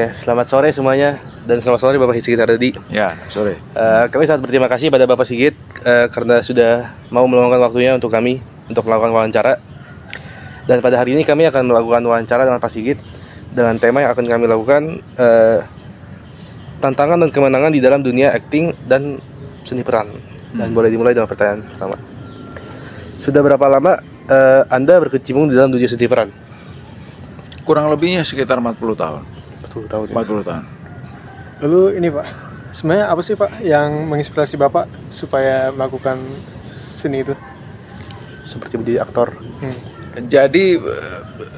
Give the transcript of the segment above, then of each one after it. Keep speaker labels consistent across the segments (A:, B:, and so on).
A: Oke, selamat sore semuanya dan selamat sore Bapak Sigit Ardadi.
B: Ya, sore.
A: Kami sangat berterima kasih pada Bapak Sigit karena sudah mau meluangkan waktunya untuk kami untuk melakukan wawancara. Dan pada hari ini kami akan melakukan wawancara dengan Pak Sigit dengan tema yang akan kami lakukan tantangan dan kemenangan di dalam dunia akting dan seni peran. Dan boleh dimulai dengan pertanyaan pertama. Sudah berapa lama Anda berkecimpung di dalam dunia seni peran?
B: Kurang lebihnya sekitar 40 tahun.
A: 40 tahun.
B: 40 tahun.
C: Lalu ini Pak, sebenarnya apa sih Pak yang menginspirasi Bapak supaya melakukan seni itu?
A: Seperti menjadi aktor.
B: Jadi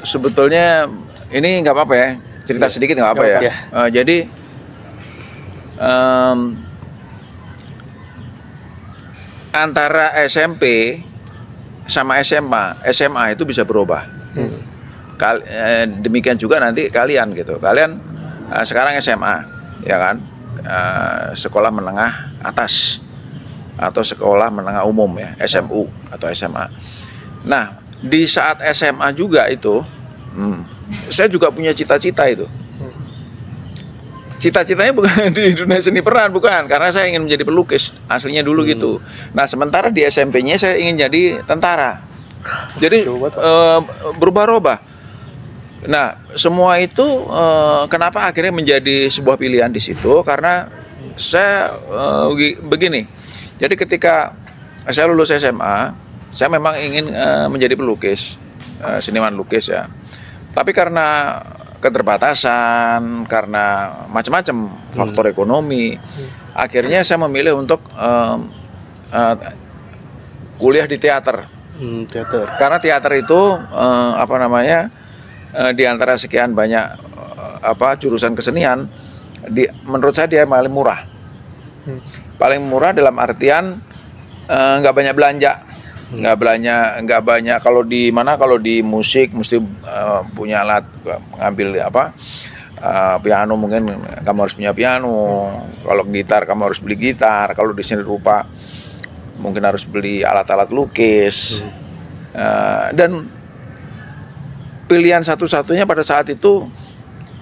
B: sebetulnya ini nggak apa-apa ya, cerita sedikit nggak apa-apa ya. Jadi antara SMP sama SMA itu bisa berubah. Demikian juga nanti kalian gitu. Kalian sekarang SMA, ya kan? Sekolah menengah atas atau sekolah menengah umum ya, SMU atau SMA. Nah, di saat SMA juga itu, saya juga punya cita-cita itu. Cita-citanya bukan di dunia seni peran, bukan, karena saya ingin menjadi pelukis aslinya dulu gitu. Nah, sementara di SMP-nya saya ingin jadi tentara. Jadi berubah-ubah. Nah, semua itu kenapa akhirnya menjadi sebuah pilihan di situ? Karena saya begini. Jadi ketika saya lulus SMA, saya memang ingin menjadi pelukis, seniman lukis ya. Tapi karena keterbatasan, karena macam-macam faktor ekonomi, akhirnya saya memilih untuk kuliah di teater. Karena teater itu di antara sekian banyak jurusan kesenian, menurut saya dia paling murah. Paling murah dalam artian nggak banyak belanja, nggak banyak. Kalau di musik mesti punya alat, ngambil piano, mungkin kamu harus punya piano. Kalau gitar kamu harus beli gitar. Kalau di seni rupa mungkin harus beli alat-alat lukis. Dan pilihan satu-satunya pada saat itu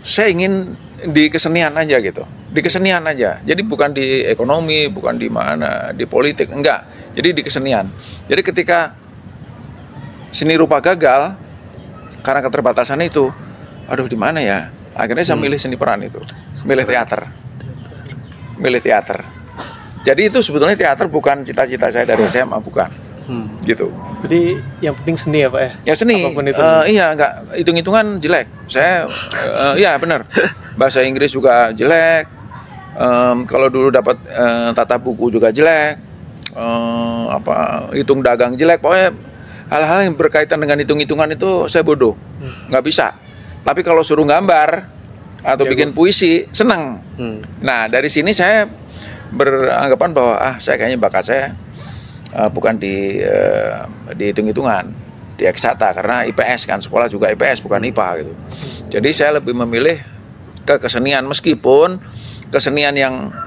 B: saya ingin di kesenian aja gitu, di kesenian aja. Jadi bukan di ekonomi, bukan di mana, di politik, enggak. Jadi di kesenian. Jadi ketika seni rupa gagal karena keterbatasan itu, aduh di mana ya? Akhirnya saya milih seni peran itu, milih teater. Jadi itu sebetulnya teater bukan cita-cita saya dari SMA, bukan. Gitu.
C: Jadi yang penting seni ya Pak ya?
B: Ya seni. Iya, enggak, hitung-hitungan jelek. Saya iya benar. Bahasa Inggris juga jelek. Kalau dulu dapat tata buku juga jelek. Hitung dagang jelek. Pokoknya hal-hal yang berkaitan dengan hitung-hitungan itu saya bodoh. Nggak bisa. Tapi kalau suruh gambar atau bikin puisi, senang. Nah, dari sini saya beranggapan bahwa saya kayaknya bakat saya bukan di hitung-hitungan, di eksata, karena IPS kan, sekolah juga IPS bukan IPA gitu. Jadi saya lebih memilih ke kesenian, meskipun kesenian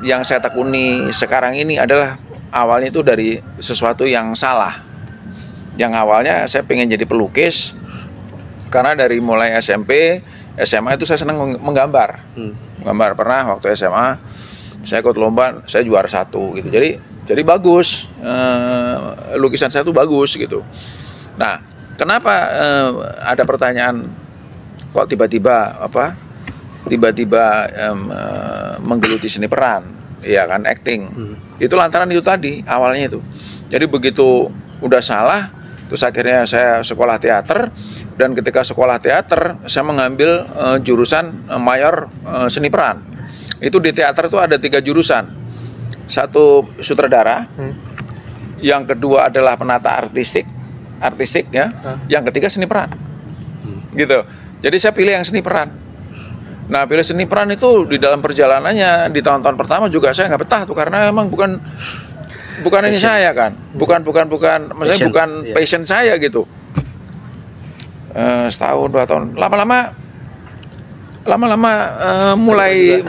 B: yang saya tekuni sekarang ini adalah awalnya itu dari sesuatu yang salah. Yang awalnya saya pengen jadi pelukis karena dari mulai SMP, SMA itu saya senang menggambar. Menggambar, pernah waktu SMA saya ikut lomba, saya juara 1 gitu. Jadi bagus, lukisan saya tuh bagus gitu. Nah, kenapa ada pertanyaan kok tiba-tiba menggeluti seni peran, ya kan, acting. Itu lantaran itu tadi awalnya itu. Jadi begitu udah salah, terus akhirnya saya sekolah teater, dan ketika sekolah teater saya mengambil jurusan mayor seni peran. Itu di teater tuh ada 3 jurusan. Satu sutradara, yang kedua adalah penata artistik ya, yang ketiga seni peran, gitu. Jadi saya pilih yang seni peran. Nah, pilih seni peran itu di dalam perjalanannya di tahun-tahun pertama juga saya nggak betah tuh, karena memang bukan ini saya kan, maksudnya bukan passion saya gitu. Setahun 2 tahun, lama-lama mulai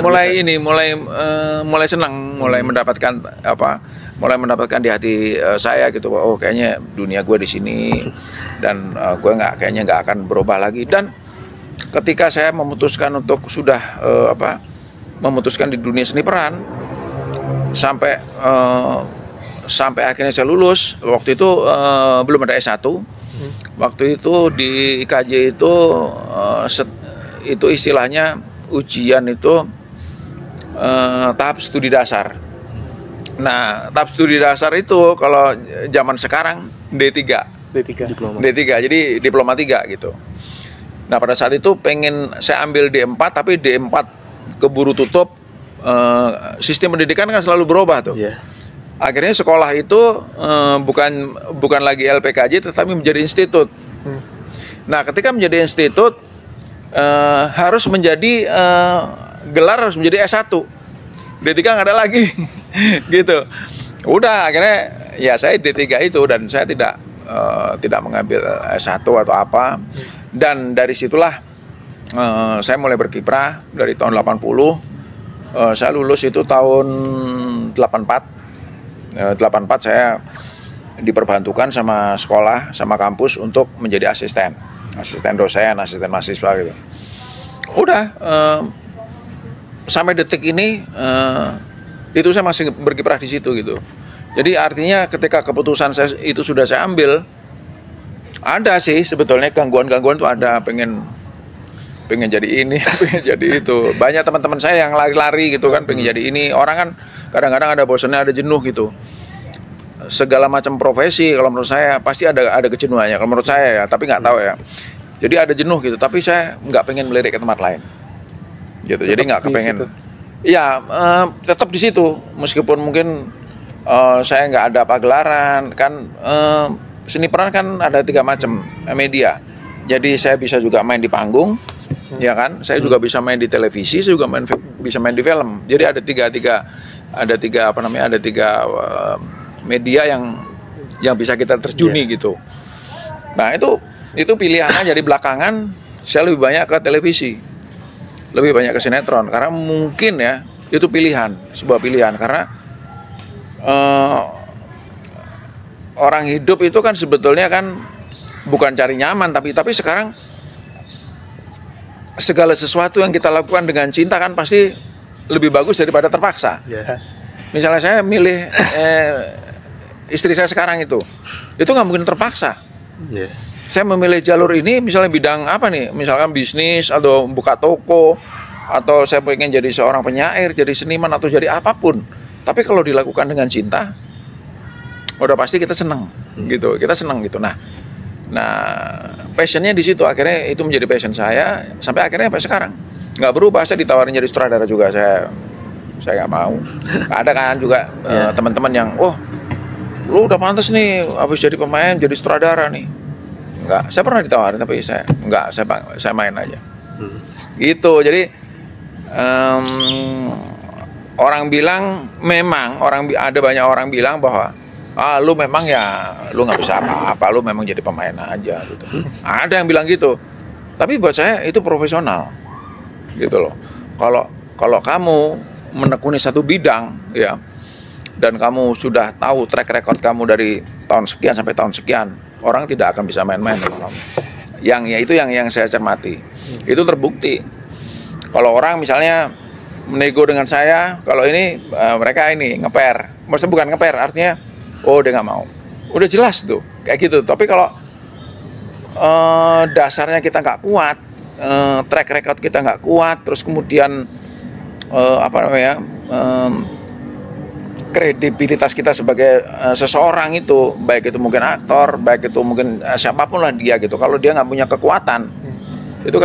B: senang, mulai mendapatkan di hati saya gitu. Oh, kayaknya dunia gue di sini, dan gue kayaknya nggak akan berubah lagi. Dan ketika saya memutuskan untuk sudah memutuskan di dunia seni peran sampai akhirnya saya lulus. Waktu itu belum ada S1. Waktu itu di IKJ itu istilahnya ujian itu tahap studi dasar. Nah, tahap studi dasar itu kalau zaman sekarang D3. Jadi diploma 3 gitu. Nah, pada saat itu pengen saya ambil D4, tapi D4 keburu tutup. Sistem pendidikan kan selalu berubah tuh. Yeah. Akhirnya sekolah itu bukan lagi LPKJ, tetapi menjadi institut. Nah, ketika menjadi institut harus menjadi gelar harus menjadi S1. D3 nggak ada lagi. Gitu. Udah, akhirnya ya saya D3 itu, dan saya tidak mengambil S1 atau apa. Dan dari situlah saya mulai berkiprah dari tahun 80. Saya lulus itu tahun 84. 84 saya diperbantukan sama sekolah, sama kampus untuk menjadi asisten dosen, asisten mahasiswa gitu. Udah sampai detik ini itu saya masih berkiprah di situ gitu. Jadi artinya ketika keputusan saya itu sudah saya ambil, ada sih sebetulnya gangguan-gangguan tuh ada, pengen jadi ini, pengen jadi itu. Banyak teman-teman saya yang lari-lari gitu kan, pengen jadi ini. Orang kan kadang-kadang ada bosannya, ada jenuh gitu. Segala macam profesi kalau menurut saya pasti ada kejenuhannya kalau menurut saya ya, tapi nggak tahu ya. Jadi ada jenuh gitu, tapi saya nggak pengen melirik ke tempat lain gitu. Tetap, jadi nggak kepengen ya tetap di situ, meskipun mungkin saya nggak ada pagelaran kan. Seni peran kan ada 3 macam media. Jadi saya bisa juga main di panggung, ya kan. Saya juga bisa main di televisi, saya juga bisa main di film. Jadi ada tiga media yang bisa kita terjuni gitu. Nah, itu pilihannya. Jadi belakangan saya lebih banyak ke televisi, lebih banyak ke sinetron, karena mungkin ya itu sebuah pilihan karena orang hidup itu kan sebetulnya kan bukan cari nyaman, tapi sekarang segala sesuatu yang kita lakukan dengan cinta kan pasti lebih bagus daripada terpaksa. Yeah. Misalnya saya milih istri saya sekarang itu nggak mungkin terpaksa. Yeah. Saya memilih jalur ini misalnya bidang apa nih, misalkan bisnis atau buka toko, atau saya pengen jadi seorang penyair, jadi seniman, atau jadi apapun. Tapi kalau dilakukan dengan cinta, udah pasti kita seneng gitu, kita seneng gitu. Nah passionnya di situ, akhirnya itu menjadi passion saya sampai akhirnya sampai sekarang nggak berubah. Saya ditawarin jadi sutradara juga, saya nggak mau. Ada kan juga teman-teman yang, lu udah pantas nih habis jadi pemain jadi sutradara nih. Enggak, saya pernah ditawarin tapi saya main aja. Gitu. Jadi orang bilang, ada banyak orang bilang bahwa lu memang lu nggak bisa apa-apa, lu memang jadi pemain aja gitu. Ada yang bilang gitu. Tapi buat saya itu profesional. Gitu loh. Kalau kamu menekuni satu bidang ya, dan kamu sudah tahu track record kamu dari tahun sekian sampai tahun sekian, orang tidak akan bisa main-main dengan kamu. Yang saya cermati. Itu terbukti. Kalau orang misalnya menego dengan saya, kalau ini mereka ini ngeper. Maksudnya bukan ngeper, artinya dia nggak mau. Udah jelas tuh kayak gitu. Tapi kalau dasarnya kita nggak kuat, track record kita nggak kuat, terus kemudian kredibilitas kita sebagai seseorang itu, baik itu mungkin aktor, baik itu mungkin siapapun lah dia gitu. Kalau dia nggak punya kekuatan, itu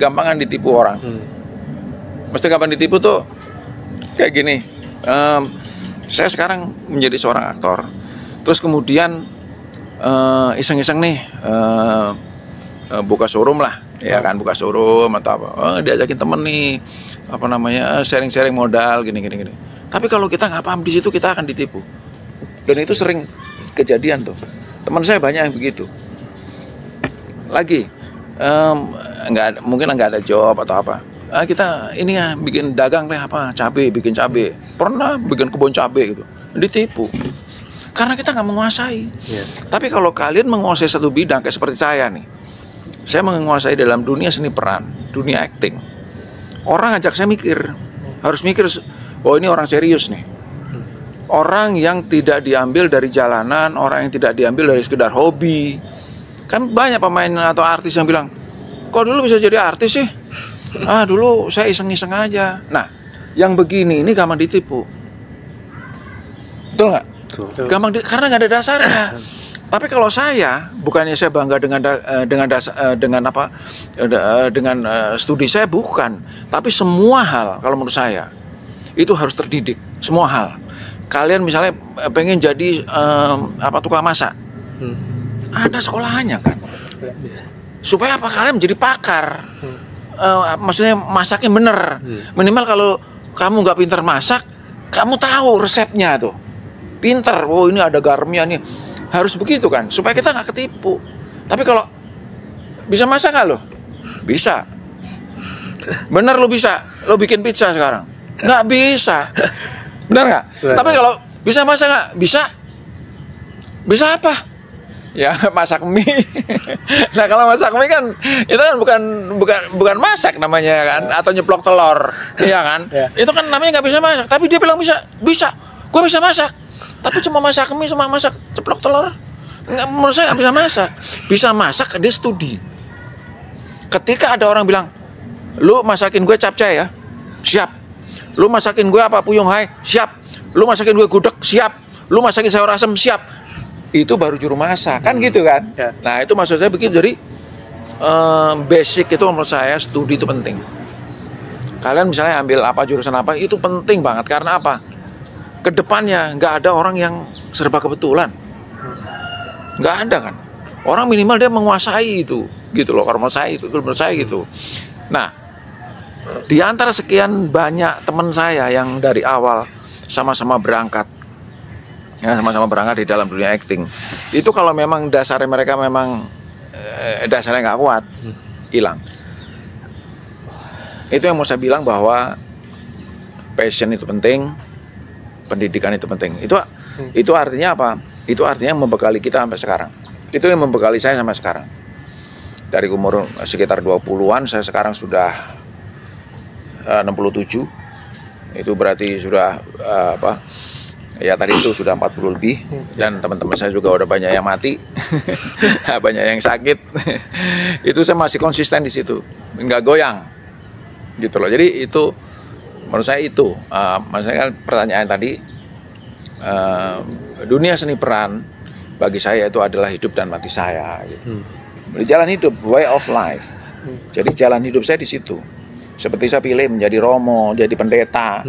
B: gampangan ditipu orang. Mesti gampang ditipu tuh kayak gini. Saya sekarang menjadi seorang aktor, terus kemudian iseng-iseng nih buka showroom lah, ya kan, buka showroom atau apa, diajakin temen nih, sharing-sharing modal gini. Tapi kalau kita nggak paham di situ, kita akan ditipu. Dan itu sering kejadian tuh. Teman saya banyak yang begitu. Lagi mungkin nggak ada job atau apa. Kita ini ya bikin dagang deh, bikin cabai. Pernah bikin kebun cabai gitu. Ditipu. Karena kita nggak menguasai. Yeah. Tapi kalau kalian menguasai satu bidang kayak seperti saya nih, saya menguasai dalam dunia seni peran, dunia acting. Orang ajak saya mikir, harus mikir, oh ini orang serius nih. Orang yang tidak diambil dari jalanan, orang yang tidak diambil dari sekedar hobi. Kan banyak pemain atau artis yang bilang, kok dulu bisa jadi artis sih? Dulu saya iseng-iseng aja. Nah, yang begini ini gampang ditipu. Betul nggak? Gampang karena nggak ada dasarnya. Tapi kalau saya, bukannya saya bangga dengan studi saya, bukan. Tapi semua hal, kalau menurut saya, itu harus terdidik. Semua hal. Kalian misalnya pengen jadi tukang masak, ada sekolahnya kan. Supaya apa? Kalian menjadi pakar. Maksudnya masaknya bener. Minimal kalau kamu nggak pintar masak, kamu tahu resepnya tuh. Pinter, oh ini ada garamnya nih. Harus begitu kan, supaya kita nggak ketipu. Tapi kalau bisa masak nggak lo? Bisa. Bener lo bisa. Lo bikin pizza sekarang? Nggak bisa. Bener nggak? Tapi kalau bisa masak nggak? Bisa. Bisa apa? Ya masak mie. Nah kalau masak mie kan itu kan bukan masak namanya kan, atau nyeplok telur, iya kan? Itu kan namanya nggak bisa masak. Tapi dia bilang bisa. Gue bisa masak. Tapi cuma masak mie sama masak ceplok telur, nggak, menurut saya nggak bisa masak. Bisa masak dia studi. Ketika ada orang bilang, lu masakin gue capcay ya, siap. Lu masakin gue puyung hai, siap. Lu masakin gue gudeg, siap. Lu masakin sayur asem, siap. Itu baru juru masak, kan gitu kan? Nah itu maksud saya begitu. Jadi basic itu menurut saya studi itu penting. Kalian misalnya ambil jurusan apa, itu penting banget. Karena apa? Kedepannya nggak ada orang yang serba kebetulan, nggak ada kan. Orang minimal dia menguasai itu, gitu loh. Kalau menurut saya gitu. Nah, di antara sekian banyak teman saya yang dari awal sama-sama berangkat, di dalam dunia acting, itu kalau memang dasarnya mereka memang dasarnya nggak kuat, hilang. Itu yang mau saya bilang, bahwa passion itu penting. Pendidikan itu penting. Itu artinya apa? Itu artinya membekali kita sampai sekarang. Itu yang membekali saya sampai sekarang. Dari umur sekitar 20-an, saya sekarang sudah 67. Itu berarti sudah ya tadi itu sudah 40 lebih. Dan teman-teman saya juga udah banyak yang mati. Banyak yang sakit. Itu saya masih konsisten di situ. Nggak goyang. Gitu loh. Jadi itu menurut saya itu, maksudnya kan pertanyaan tadi, dunia seni peran bagi saya itu adalah hidup dan mati saya. Gitu. Jalan hidup, way of life. Jadi jalan hidup saya di situ. Seperti saya pilih menjadi romo, jadi pendeta,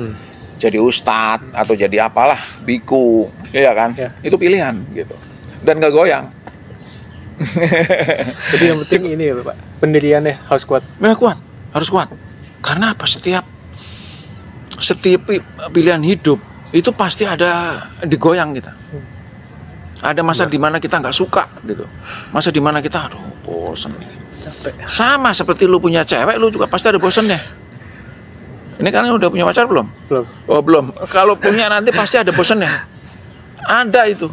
B: jadi ustadz, atau jadi apalah, biku, iya kan? Itu pilihan gitu. Dan nggak goyang.
C: Jadi yang penting ini ya Pak, pendiriannya harus kuat.
B: Ya kuat, harus kuat. Karena apa? Setiap pilihan hidup itu pasti ada digoyang kita. Ada masa di mana kita nggak suka gitu. Masa di mana kita aduh bosen nih. Capek. Sama seperti lu punya cewek, lu juga pasti ada bosennya. Ini kalian udah punya pacar belum?
C: Belum.
B: Oh belum. Kalau punya nanti pasti ada bosennya. Ada itu.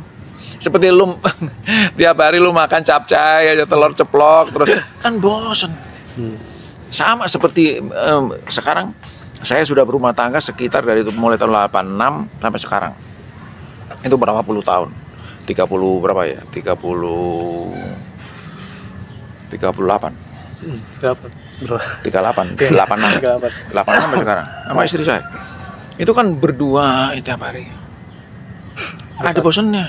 B: Seperti lu tiap hari lu makan capcay aja, telur ceplok terus kan bosen. Sama seperti sekarang saya sudah berumah tangga sekitar dari mulai tahun 86 sampai sekarang. Itu berapa puluh tahun? 30 berapa ya? 38. 86 sampai sekarang. Sama istri saya. Itu kan berdua tiap hari. Ada bosannya.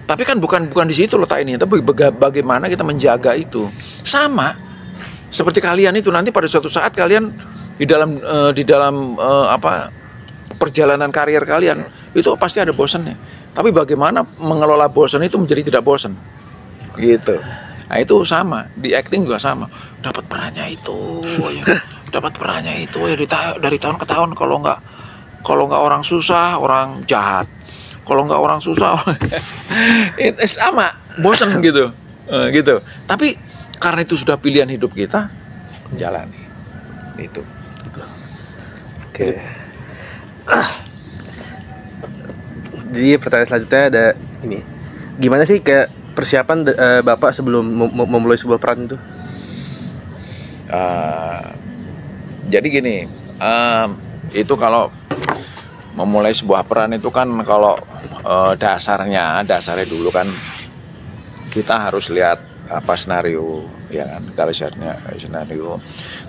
B: Tapi kan bukan di situ letak ini, tapi bagaimana kita menjaga itu. Sama seperti kalian itu, nanti pada suatu saat kalian di dalam perjalanan karir kalian itu pasti ada bosannya. Tapi bagaimana mengelola bosan itu menjadi tidak bosan, gitu. Nah itu sama di acting juga sama. Dapat perannya itu, ya dari tahun ke tahun. Kalau nggak orang susah, orang jahat. Kalau nggak orang susah, itu sama bosan gitu, gitu. Tapi karena itu sudah pilihan hidup kita, jalani itu.
A: Oke. Jadi pertanyaan selanjutnya ada ini. Gimana sih kayak persiapan Bapak sebelum memulai sebuah peran itu?
B: Eh, jadi gini, itu kalau memulai sebuah peran itu kan kalau dasarnya dulu kan kita harus lihat apa skenario, ya kan, kita lihatnya skenario,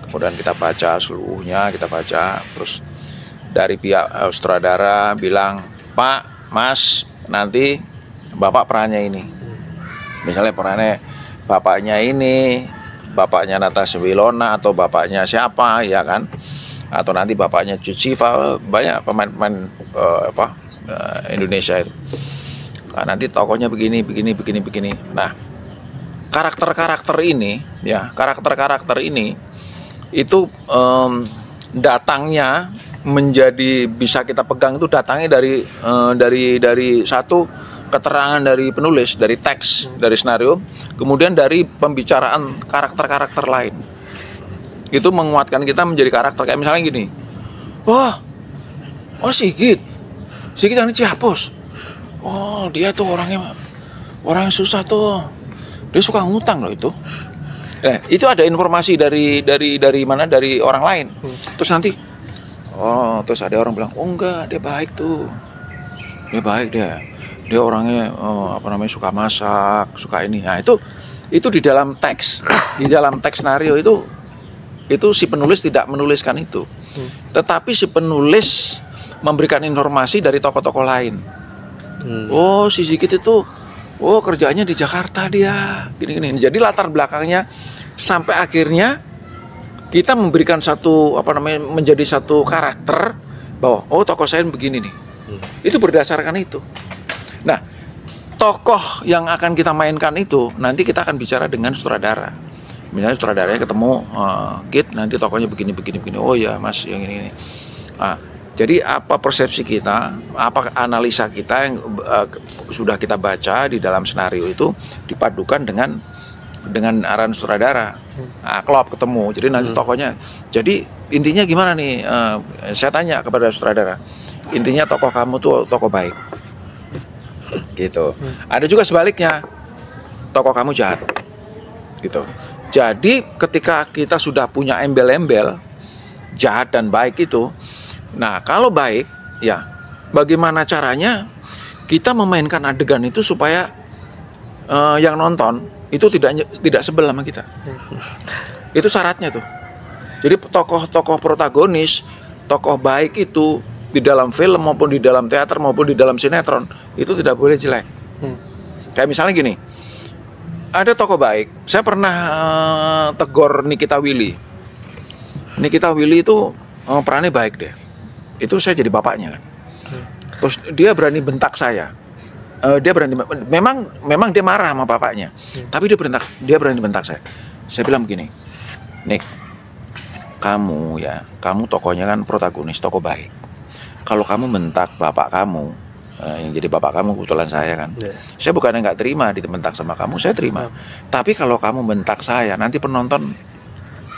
B: kemudian kita baca seluruhnya, kita baca, terus dari pihak sutradara bilang, Pak, Mas, nanti Bapak perannya ini, misalnya perannya bapaknya ini, bapaknya Natasha Wilona atau bapaknya siapa, ya kan, atau nanti bapaknya Cuciva, banyak pemain-pemain Indonesia itu. Nah, nanti tokohnya begini. Nah, karakter-karakter ini itu datangnya menjadi bisa kita pegang itu datangnya dari satu keterangan dari penulis, dari teks, dari skenario, kemudian dari pembicaraan karakter-karakter lain. Itu menguatkan kita menjadi karakter. Kayak misalnya gini, oh Sigit ini Ciapos, oh dia tuh orang susah tuh, dia suka ngutang loh itu. Itu ada informasi dari mana, dari orang lain. Terus nanti terus ada orang bilang, oh enggak, dia baik tuh, dia baik, dia orangnya suka masak, suka ini. Nah itu di dalam teks skenario itu si penulis tidak menuliskan itu, tetapi si penulis memberikan informasi dari tokoh-tokoh lain. Oh, si Sigit itu, kerjanya di Jakarta dia, gini. Jadi latar belakangnya sampai akhirnya kita memberikan menjadi satu karakter bahwa tokoh saya begini nih. Itu berdasarkan itu. Nah, tokoh yang akan kita mainkan itu nanti kita akan bicara dengan sutradara. Misalnya sutradaranya ketemu, Git, nanti tokohnya begini. Oh ya Mas, yang ini. Nah, jadi apa persepsi kita, apa analisa kita yang sudah kita baca di dalam skenario itu dipadukan dengan arahan sutradara. Nah, klop ketemu. Jadi nanti tokohnya. Jadi intinya gimana nih? Saya tanya kepada sutradara. Intinya tokoh kamu tuh tokoh baik. Gitu. Ada juga sebaliknya. Tokoh kamu jahat. Gitu. Jadi ketika kita sudah punya embel-embel jahat dan baik itu, nah kalau baik, ya bagaimana caranya kita memainkan adegan itu supaya yang nonton itu tidak sebel sama kita. Itu syaratnya tuh. Jadi tokoh-tokoh protagonis, tokoh baik itu di dalam film maupun di dalam teater maupun di dalam sinetron itu tidak boleh jelek. Kayak misalnya gini, ada tokoh baik. Saya pernah tegur Nikita Willy. Nikita Willy itu perannya baik deh. Itu saya jadi bapaknya kan. Terus dia berani bentak saya. Memang dia marah sama bapaknya. Tapi dia berani bentak saya. Saya bilang begini, Nik, kamu tokohnya kan protagonis, tokoh baik. Kalau kamu bentak bapak kamu, yang jadi bapak kamu kebetulan saya kan, saya bukannya nggak terima dibentak sama kamu, saya terima. Tapi kalau kamu bentak saya, nanti penonton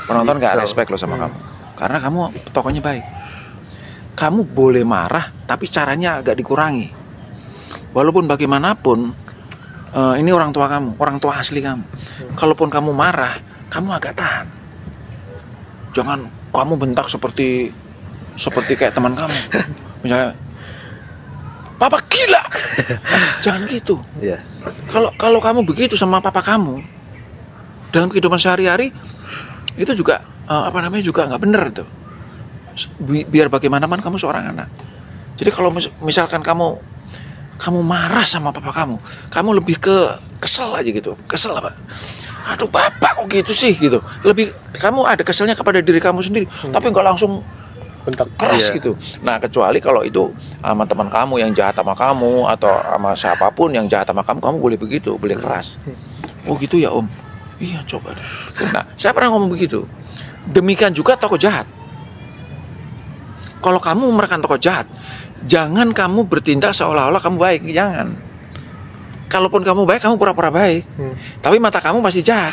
B: nggak respect loh sama kamu, karena kamu tokohnya baik. Kamu boleh marah, tapi caranya agak dikurangi. Walaupun bagaimanapun, ini orang tua kamu, orang tua asli kamu. Kalaupun kamu marah, kamu agak tahan. Jangan kamu bentak seperti kayak teman kamu, misalnya, papa gila. Jangan gitu. Kalau kamu begitu sama papa kamu dalam kehidupan sehari-hari, itu juga juga nggak bener tuh. Biar bagaimanapun kamu seorang anak. Jadi kalau misalkan kamu marah sama papa kamu lebih ke kesel aja gitu. Kesel apa? Aduh bapak kok gitu sih gitu. Lebih kamu ada keselnya kepada diri kamu sendiri, tapi nggak langsung bentak keras gitu. Nah, kecuali kalau itu sama teman kamu yang jahat sama kamu atau sama siapapun yang jahat sama kamu boleh begitu, boleh keras. Oh gitu ya Om. Iya coba deh. Nah, saya pernah ngomong begitu. Demikian juga tokoh jahat. Kalau kamu memerankan tokoh jahat, jangan kamu bertindak seolah-olah kamu baik, jangan. Kalaupun kamu baik, kamu pura-pura baik. Tapi mata kamu masih jahat.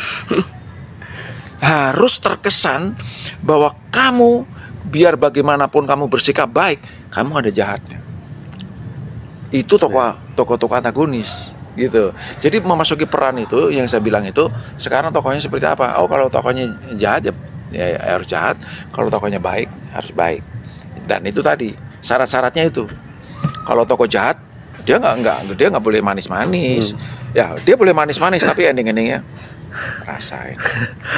B: Harus terkesan bahwa kamu, biar bagaimanapun kamu bersikap baik, kamu ada jahatnya. Itu tokoh antagonis gitu. Jadi memasuki peran itu yang saya bilang itu, sekarang tokohnya seperti apa? Oh, kalau tokohnya jahat ya ya harus jahat. Kalau tokohnya baik, harus baik. Dan itu tadi syarat-syaratnya itu. Kalau tokoh jahat, dia nggak boleh manis-manis. Ya, dia boleh manis-manis, tapi ending-endingnya rasain.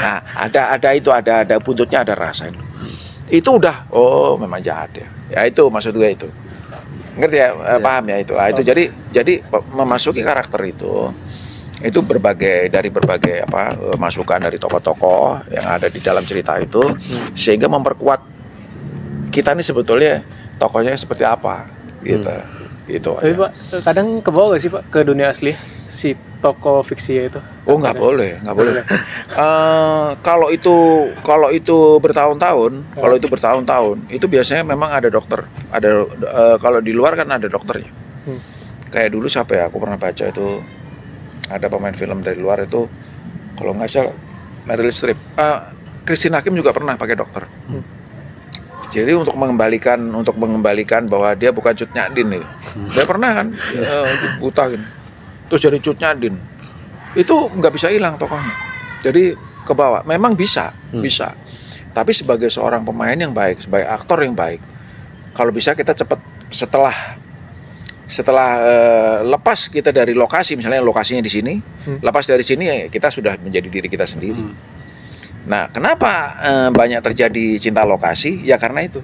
B: Nah, ada buntutnya, ada rasain. Itu udah, oh memang jahat ya. Ya itu maksud gue itu. Ngerti ya, paham ya itu. Nah, itu jadi memasuki karakter itu berbagai masukan dari tokoh-tokoh yang ada di dalam cerita itu, sehingga memperkuat kita nih sebetulnya tokohnya seperti apa gitu. Gitu.
C: Tapi Pak, kadang kebawa gak sih Pak ke dunia asli si tokoh fiksi itu?
B: Oh nggak boleh. Kalau itu bertahun-tahun, itu biasanya memang ada dokter. Kalau di luar kan ada dokternya. Kayak dulu siapa ya? Aku pernah baca itu ada pemain film dari luar itu, kalau nggak salah Meryl Streep. Christine Hakim juga pernah pakai dokter. Jadi untuk mengembalikan bahwa dia bukan Cut Nyak-Din itu. Dia pernah kan buta gitu. Terus jadi Cut Nyak-Din. Itu nggak bisa hilang tokohnya. Jadi ke bawah. Memang bisa. Tapi sebagai seorang pemain yang baik, sebagai aktor yang baik, kalau bisa kita cepat setelah lepas kita dari lokasi, misalnya lokasinya di sini, lepas dari sini ya kita sudah menjadi diri kita sendiri. Nah, kenapa banyak terjadi cinta lokasi? Ya karena itu.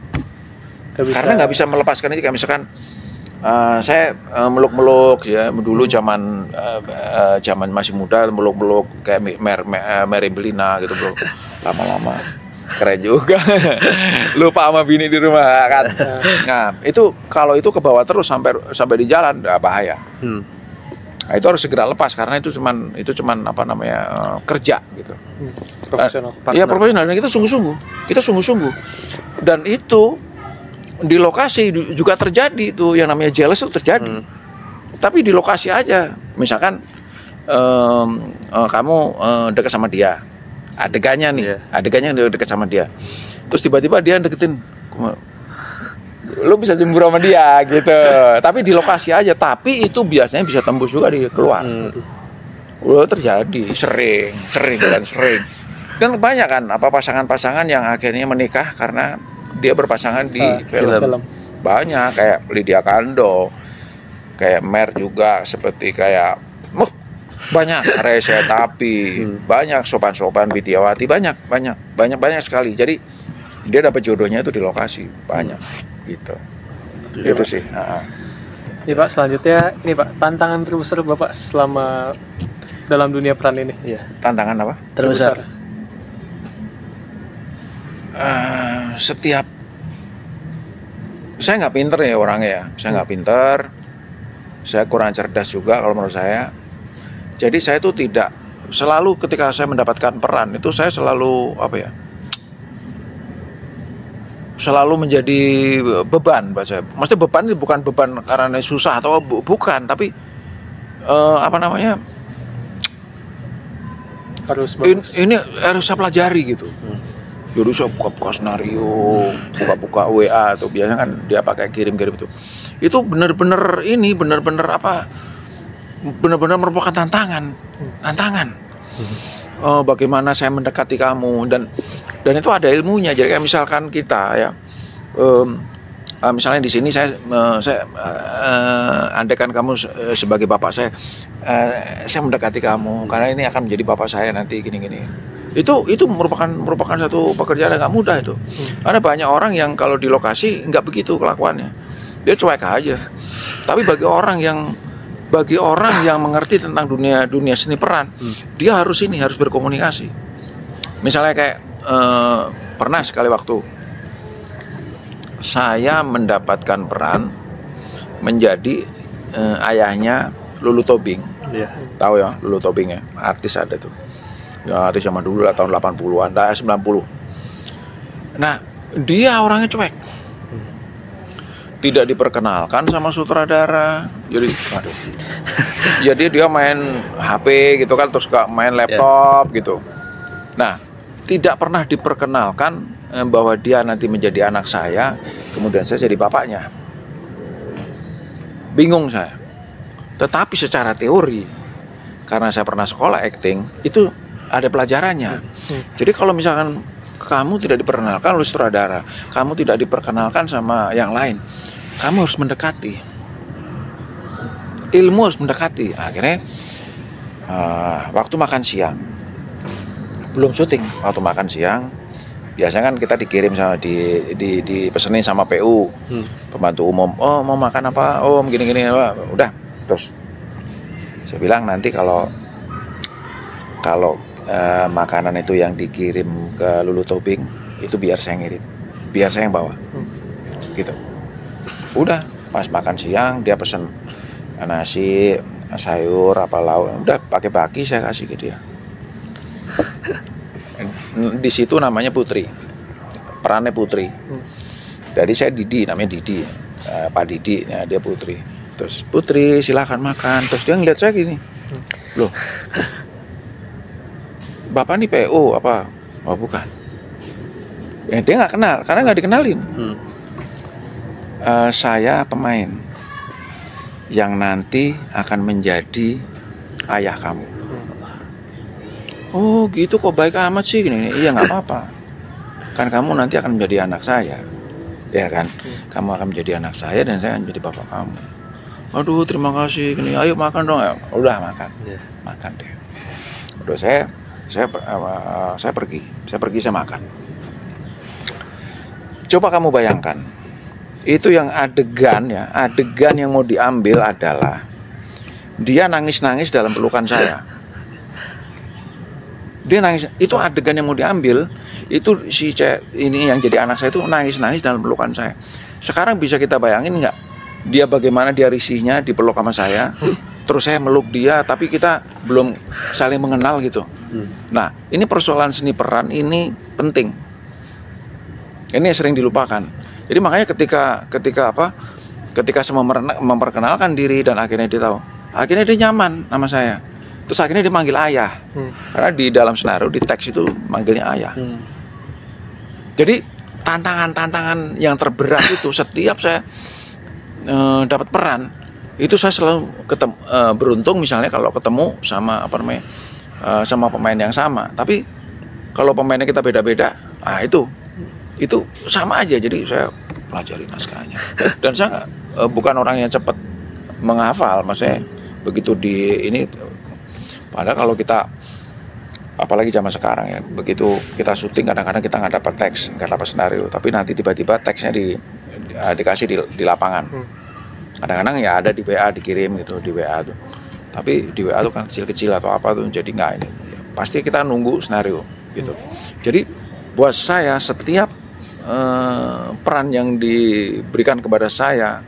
B: Karena nggak bisa melepaskan itu. Kayak misalkan saya meluk-meluk ya dulu zaman masih muda, meluk-meluk kayak Mary Belina gitu bro. Lama-lama keren juga. Lupa sama bini di rumah kan. Nah, itu kalau itu ke bawah terus sampai di jalan bahaya. Nah, itu harus segera lepas karena itu cuman kerja gitu.
C: Profesional.
B: Iya profesional, dan kita sungguh-sungguh. Dan itu di lokasi juga terjadi itu yang namanya jealous itu terjadi. Tapi di lokasi aja, misalkan kamu dekat sama dia, adegannya dekat sama dia, terus tiba-tiba dia deketin, lu bisa cemburu sama dia gitu. Tapi di lokasi aja, tapi itu biasanya bisa tembus juga di keluar. Terjadi sering. Dan banyak kan pasangan-pasangan yang akhirnya menikah karena dia berpasangan di film. Banyak kayak Lydia Kandou, kayak Mer juga, seperti kayak banyak Reza Tapi, banyak Sopan Widiawati, banyak sekali. Jadi dia dapat jodohnya itu di lokasi banyak gitu. Itu sih.
C: Ini Pak, selanjutnya ini Pak, tantangan terbesar Bapak selama dalam dunia peran ini.
A: Iya.
B: Tantangan apa?
C: Terbesar.
B: Setiap saya nggak pinter ya orangnya ya, saya nggak pinter, saya kurang cerdas juga kalau menurut saya. Jadi saya tuh tidak selalu ketika saya mendapatkan peran itu saya selalu selalu menjadi beban buat saya. Maksudnya beban itu bukan beban karena susah atau bukan, tapi
C: Harus bagus.
B: ini harus saya pelajari gitu. Jadi saya buka skenario, buka WA atau biasanya kan dia pakai kirim-kirim itu. Itu benar-benar merupakan tantangan. Bagaimana saya mendekati kamu dan itu ada ilmunya. Jadi kayak misalkan kita ya, misalnya di sini saya andaikan kamu sebagai bapak saya mendekati kamu karena ini akan menjadi bapak saya nanti gini-gini. Itu merupakan satu pekerjaan yang nggak mudah itu. Ada banyak orang yang kalau di lokasi nggak begitu kelakuannya, dia cuek aja. Tapi bagi orang yang mengerti tentang dunia seni peran, dia harus berkomunikasi. Misalnya kayak pernah sekali waktu saya mendapatkan peran menjadi ayahnya Lulu Tobing. Tahu ya Lulu Tobing ya, artis ada tuh. Ya artis zaman dulu lah, tahun 80-an, 90. Nah, dia orangnya cuek. Tidak diperkenalkan sama sutradara. Jadi dia main HP gitu kan, terus main laptop gitu. Nah, tidak pernah diperkenalkan bahwa dia nanti menjadi anak saya, kemudian saya jadi bapaknya. Bingung saya. Tetapi secara teori, karena saya pernah sekolah acting, itu ada pelajarannya. Jadi kalau misalkan kamu tidak diperkenalkan oleh sutradara, kamu tidak diperkenalkan sama yang lain, kamu harus mendekati, ilmu harus mendekati. Akhirnya waktu makan siang, belum syuting, waktu makan siang biasanya kan kita dikirim sama dipesenin sama PU, pembantu umum, oh mau makan apa, oh gini-gini, udah. Terus saya bilang nanti kalau makanan itu yang dikirim ke Lulu Tobing itu biar saya ngirim, biar saya yang bawa, gitu. Udah pas makan siang dia pesen nasi, sayur, apa lauk, udah pagi-pagi saya kasih ke dia. Di situ namanya Putri, perannya Putri. Jadi saya Didi, namanya Didi, Pak Didi, ya, dia Putri. Terus Putri silahkan makan. Terus dia ngeliat saya gini, loh, bapak nih PO apa? Oh bukan. Ya, dia nggak kenal, karena nggak dikenalin. Saya pemain yang nanti akan menjadi ayah kamu. Oh gitu, kok baik amat sih gini. Iya nggak apa-apa, kan kamu nanti akan menjadi anak saya, ya kan? Kamu akan menjadi anak saya dan saya akan menjadi bapak kamu. Aduh terima kasih gini, ayo makan dong ya. Udah makan, makan deh. Udah saya pergi saya makan. Coba kamu bayangkan, itu yang adegan yang mau diambil adalah dia nangis-nangis dalam pelukan saya. Dia nangis, itu adegan yang mau diambil, itu si ini yang jadi anak saya itu nangis-nangis dalam pelukan saya. Sekarang bisa kita bayangin nggak, dia bagaimana dia risihnya dipeluk sama saya, terus saya meluk dia, tapi kita belum saling mengenal gitu. Nah, ini persoalan seni peran ini penting. Ini sering dilupakan. Jadi makanya ketika saya memperkenalkan diri dan akhirnya dia tahu, akhirnya dia nyaman sama saya. Terus akhirnya dia manggil ayah, karena di dalam senario, di teks itu manggilnya ayah. Jadi tantangan-tantangan yang terberat itu setiap saya dapat peran, itu saya selalu beruntung misalnya kalau ketemu sama sama pemain yang sama. Tapi kalau pemainnya kita beda-beda, itu sama aja. Jadi saya pelajari naskahnya, dan saya bukan orang yang cepat menghafal, maksudnya begitu di ini. Padahal kalau kita, apalagi zaman sekarang ya, begitu kita syuting kadang-kadang kita nggak dapat teks, nggak dapat skenario, tapi nanti tiba-tiba teksnya dikasih di lapangan. Kadang-kadang ya ada di WA dikirim gitu, di WA tuh. Tapi di WA tuh kan kecil-kecil atau apa tuh, jadi nggak ini. Pasti kita nunggu skenario gitu. Jadi buat saya setiap peran yang diberikan kepada saya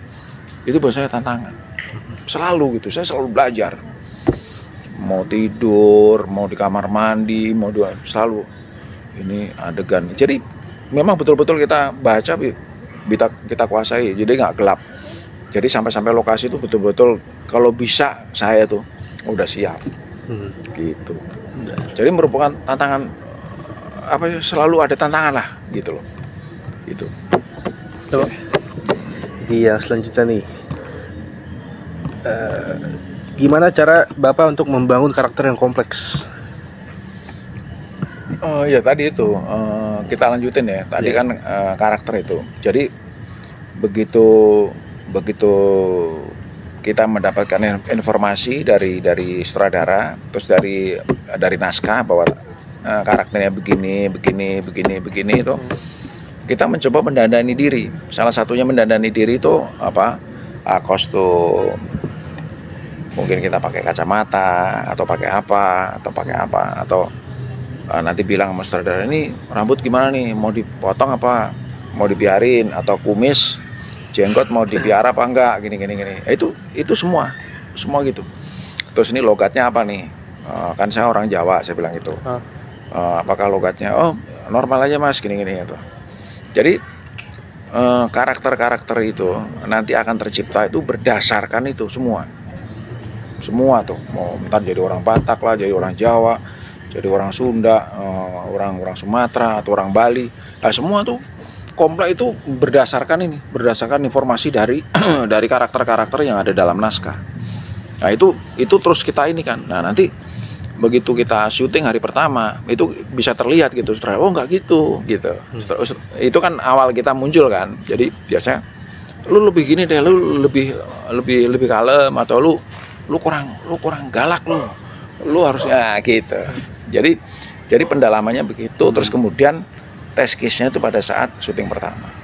B: itu buat saya tantangan. Selalu gitu, saya selalu belajar. Mau tidur, mau di kamar mandi, selalu ini adegan. Jadi memang betul-betul kita baca, kita kuasai, jadi nggak gelap. Jadi sampai lokasi itu betul-betul kalau bisa saya tuh udah siap, gitu. Jadi merupakan tantangan, selalu ada tantangan lah, gitu loh, gitu.
A: Iya, selanjutnya nih. Gimana cara Bapak untuk membangun karakter yang kompleks?
B: Ya tadi itu kita lanjutin ya. Tadi kan karakter itu. Jadi begitu kita mendapatkan informasi dari sutradara, terus dari naskah bahwa karakternya begini itu, kita mencoba mendandani diri. Salah satunya mendandani diri itu kostum. Mungkin kita pakai kacamata atau pakai apa atau nanti bilang sama sutradara, ini rambut gimana nih, mau dipotong apa mau dibiarin, atau kumis jenggot mau dipiara apa enggak, gini. Itu semua gitu. Terus ini logatnya apa nih, kan saya orang Jawa, saya bilang itu. Apakah logatnya normal aja mas, gini gitu. Jadi karakter itu nanti akan tercipta itu berdasarkan itu semua tuh, mau ntar jadi orang Batak lah, jadi orang Jawa, jadi orang Sunda, orang Sumatera atau orang Bali, semua tuh komplek itu berdasarkan informasi dari dari karakter yang ada dalam naskah. Nah itu terus kita ini kan. Nah nanti begitu kita syuting hari pertama itu bisa terlihat gitu, sutradara, oh nggak gitu. Terus itu kan awal kita muncul kan, jadi biasanya lu lebih gini deh, lu lebih kalem, atau lu kurang galak, lu harusnya gitu. Jadi pendalamannya begitu. Terus kemudian test case-nya itu pada saat syuting pertama.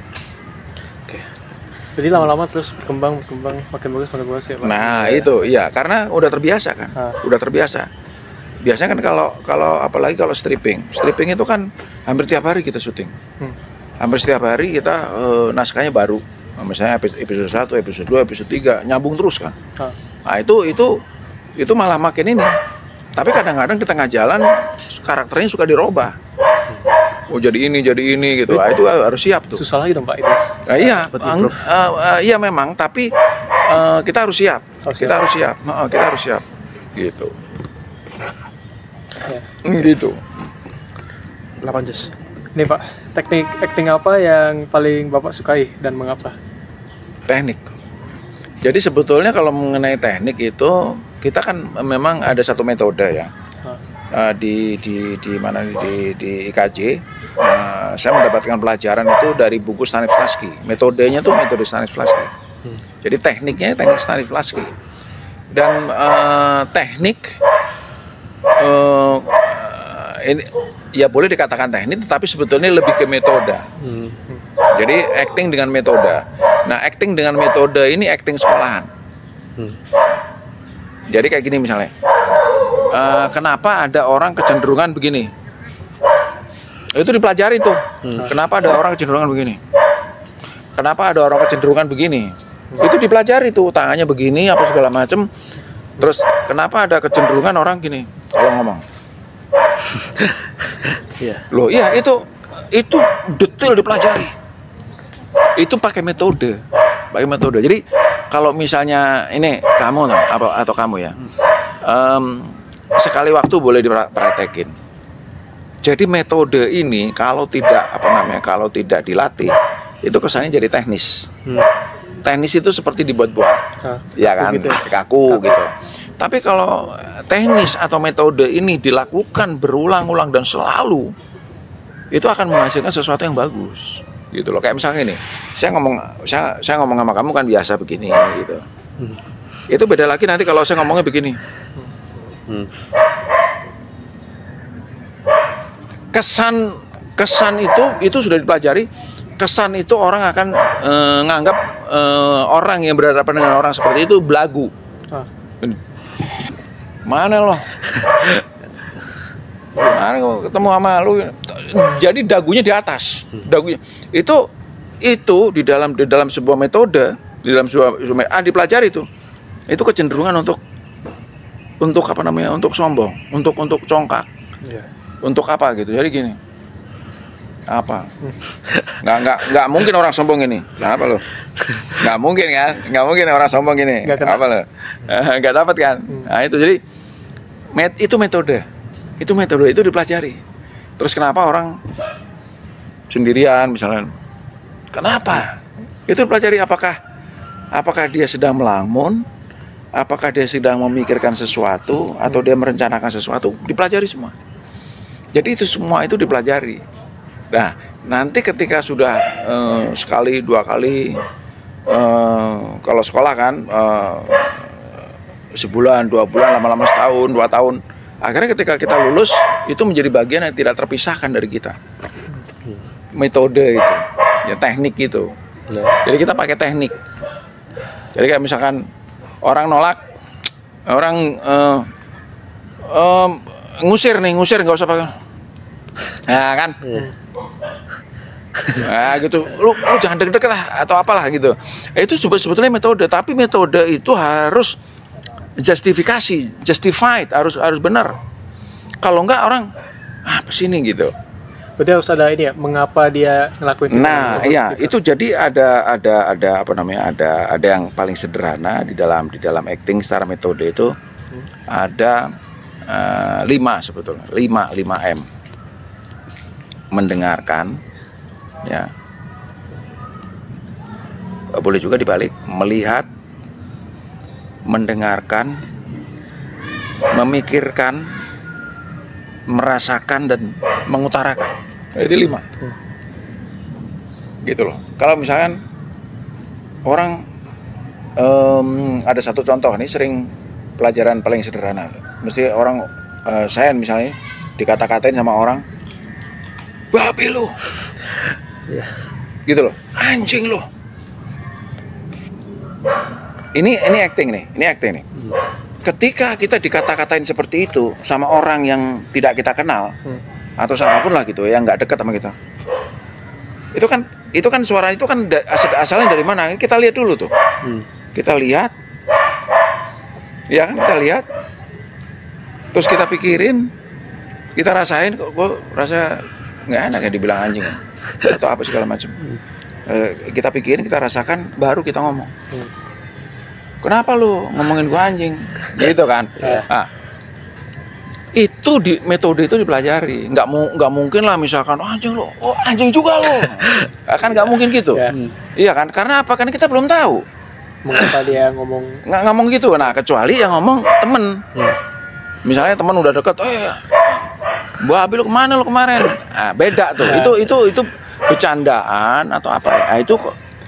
C: Jadi lama-lama terus berkembang makin bagus ya Pak.
B: Nah itu iya, karena udah terbiasa kan, udah terbiasa. Biasanya kan kalau apalagi kalau stripping itu kan hampir tiap hari kita syuting. Hampir setiap hari kita naskahnya baru. Misalnya episode 1, episode 2, episode 3 nyambung terus kan. Nah itu malah makin ini. Tapi kadang-kadang di tengah jalan karakternya suka dirubah. Oh jadi ini gitu. Nah, itu harus siap tuh.
C: Susah lagi dong Pak itu.
B: Nah, iya memang, tapi kita harus siap. Kita harus siap. Gitu.
C: Ya.
B: Gitu.
A: 8 juz.
C: Nih Pak, teknik acting apa yang paling Bapak sukai dan mengapa?
B: Teknik. Jadi sebetulnya kalau mengenai teknik itu kita kan memang ada satu metode ya. Di mana di IKJ saya mendapatkan pelajaran itu dari buku Stanislavski. Metodenya tuh metode Stanislavski. Jadi tekniknya teknik Stanislavski. Dan teknik ini ya boleh dikatakan teknik, tetapi sebetulnya lebih ke metode. Jadi acting dengan metode. Nah, acting dengan metode ini acting sekolahan. Jadi kayak gini misalnya, kenapa ada orang kecenderungan begini? Itu dipelajari tuh. Kenapa ada orang kecenderungan begini? Kenapa ada orang kecenderungan begini? Itu dipelajari tuh, tangannya begini apa segala macem. Terus kenapa ada kecenderungan orang gini kalau ngomong? Loh iya itu detail dipelajari. Itu pakai metode. Jadi kalau misalnya ini kamu atau kamu ya, sekali waktu boleh dipraktekin. Jadi metode ini kalau tidak dilatih, itu kesannya jadi teknis. Teknis itu seperti dibuat-buat, ya kan, kaku gitu. Tapi kalau teknis atau metode ini dilakukan berulang-ulang dan selalu, itu akan menghasilkan sesuatu yang bagus, gitu loh. Kayak misalnya ini, saya ngomong sama kamu kan biasa begini, gitu. Itu beda lagi nanti kalau saya ngomongnya begini. Kesan itu sudah dipelajari. Kesan itu orang akan nganggap orang yang berhadapan dengan orang seperti itu belagu. Mana loh? Mana ketemu sama lu? Jadi dagunya di atas. Dagunya itu di dalam sebuah metode, di dalam sebuah dipelajari itu. Itu kecenderungan untuk Untuk sombong, untuk congkak. Untuk apa gitu. Jadi gini. Apa? Nggak mungkin orang sombong ini. Kenapa lo? Nggak mungkin kan? Nggak mungkin orang sombong ini. Apa lo? Nggak dapat kan? Nah itu jadi itu metode itu dipelajari. Terus kenapa orang sendirian misalnya? Kenapa? Itu dipelajari. Apakah dia sedang melamun? Apakah dia sedang memikirkan sesuatu atau dia merencanakan sesuatu? Dipelajari semua. Jadi itu semua itu dipelajari. Nah, nanti ketika sudah sekali, dua kali, kalau sekolah kan sebulan, 2 bulan, lama-lama setahun, 2 tahun, akhirnya ketika kita lulus itu menjadi bagian yang tidak terpisahkan dari kita. Metode itu, ya teknik itu. Jadi kita pakai teknik. Jadi kayak misalkan orang nolak, orang ngusir nggak usah pakai. Nah kan. Nah gitu, lu jangan deket-deket lah atau apalah gitu. Itu sebetulnya metode, tapi metode itu harus justified, harus benar. Kalau enggak orang apa sih ini gitu.
C: Berarti harus ada ini ya, mengapa dia ngelakuin itu.
B: Nah, iya, itu jadi ada apa namanya? Ada yang paling sederhana di dalam acting secara metode itu ada 5 sebetulnya. 5M. Mendengarkan, ya, boleh juga dibalik, melihat, mendengarkan, memikirkan, merasakan dan mengutarakan. Itu 5. Gitu loh. Kalau misalkan orang ada satu contoh nih, sering pelajaran paling sederhana. Mesti orang saya misalnya dikata-katain sama orang, babi lu, gitu loh, anjing lu. Ini acting nih. Ketika kita dikata-katain seperti itu sama orang yang tidak kita kenal atau siapapun lah gitu, yang nggak dekat sama kita, itu kan suara itu kan asalnya dari mana? Kita lihat dulu tuh. Kita lihat, ya kan, kita lihat, terus kita pikirin, kita rasain, kok gue rasa nggak enak ya dibilang anjing atau apa segala macam. Kita pikirin, kita rasakan, baru kita ngomong. Kenapa lu ngomongin gua anjing? Gitu kan? Nah, itu di metode itu dipelajari. Nggak mungkin lah misalkan anjing lo, oh anjing juga lo. Kan nggak mungkin gitu. Iya kan? Karena apa? Karena kita belum tahu.
C: Mengapa dia ngomong?
B: Nggak ngomong gitu. Nah, kecuali yang ngomong temen. Misalnya temen udah deket, babi lu kemana lu kemarin? Nah, beda tuh. Itu bercandaan atau apa? Nah, itu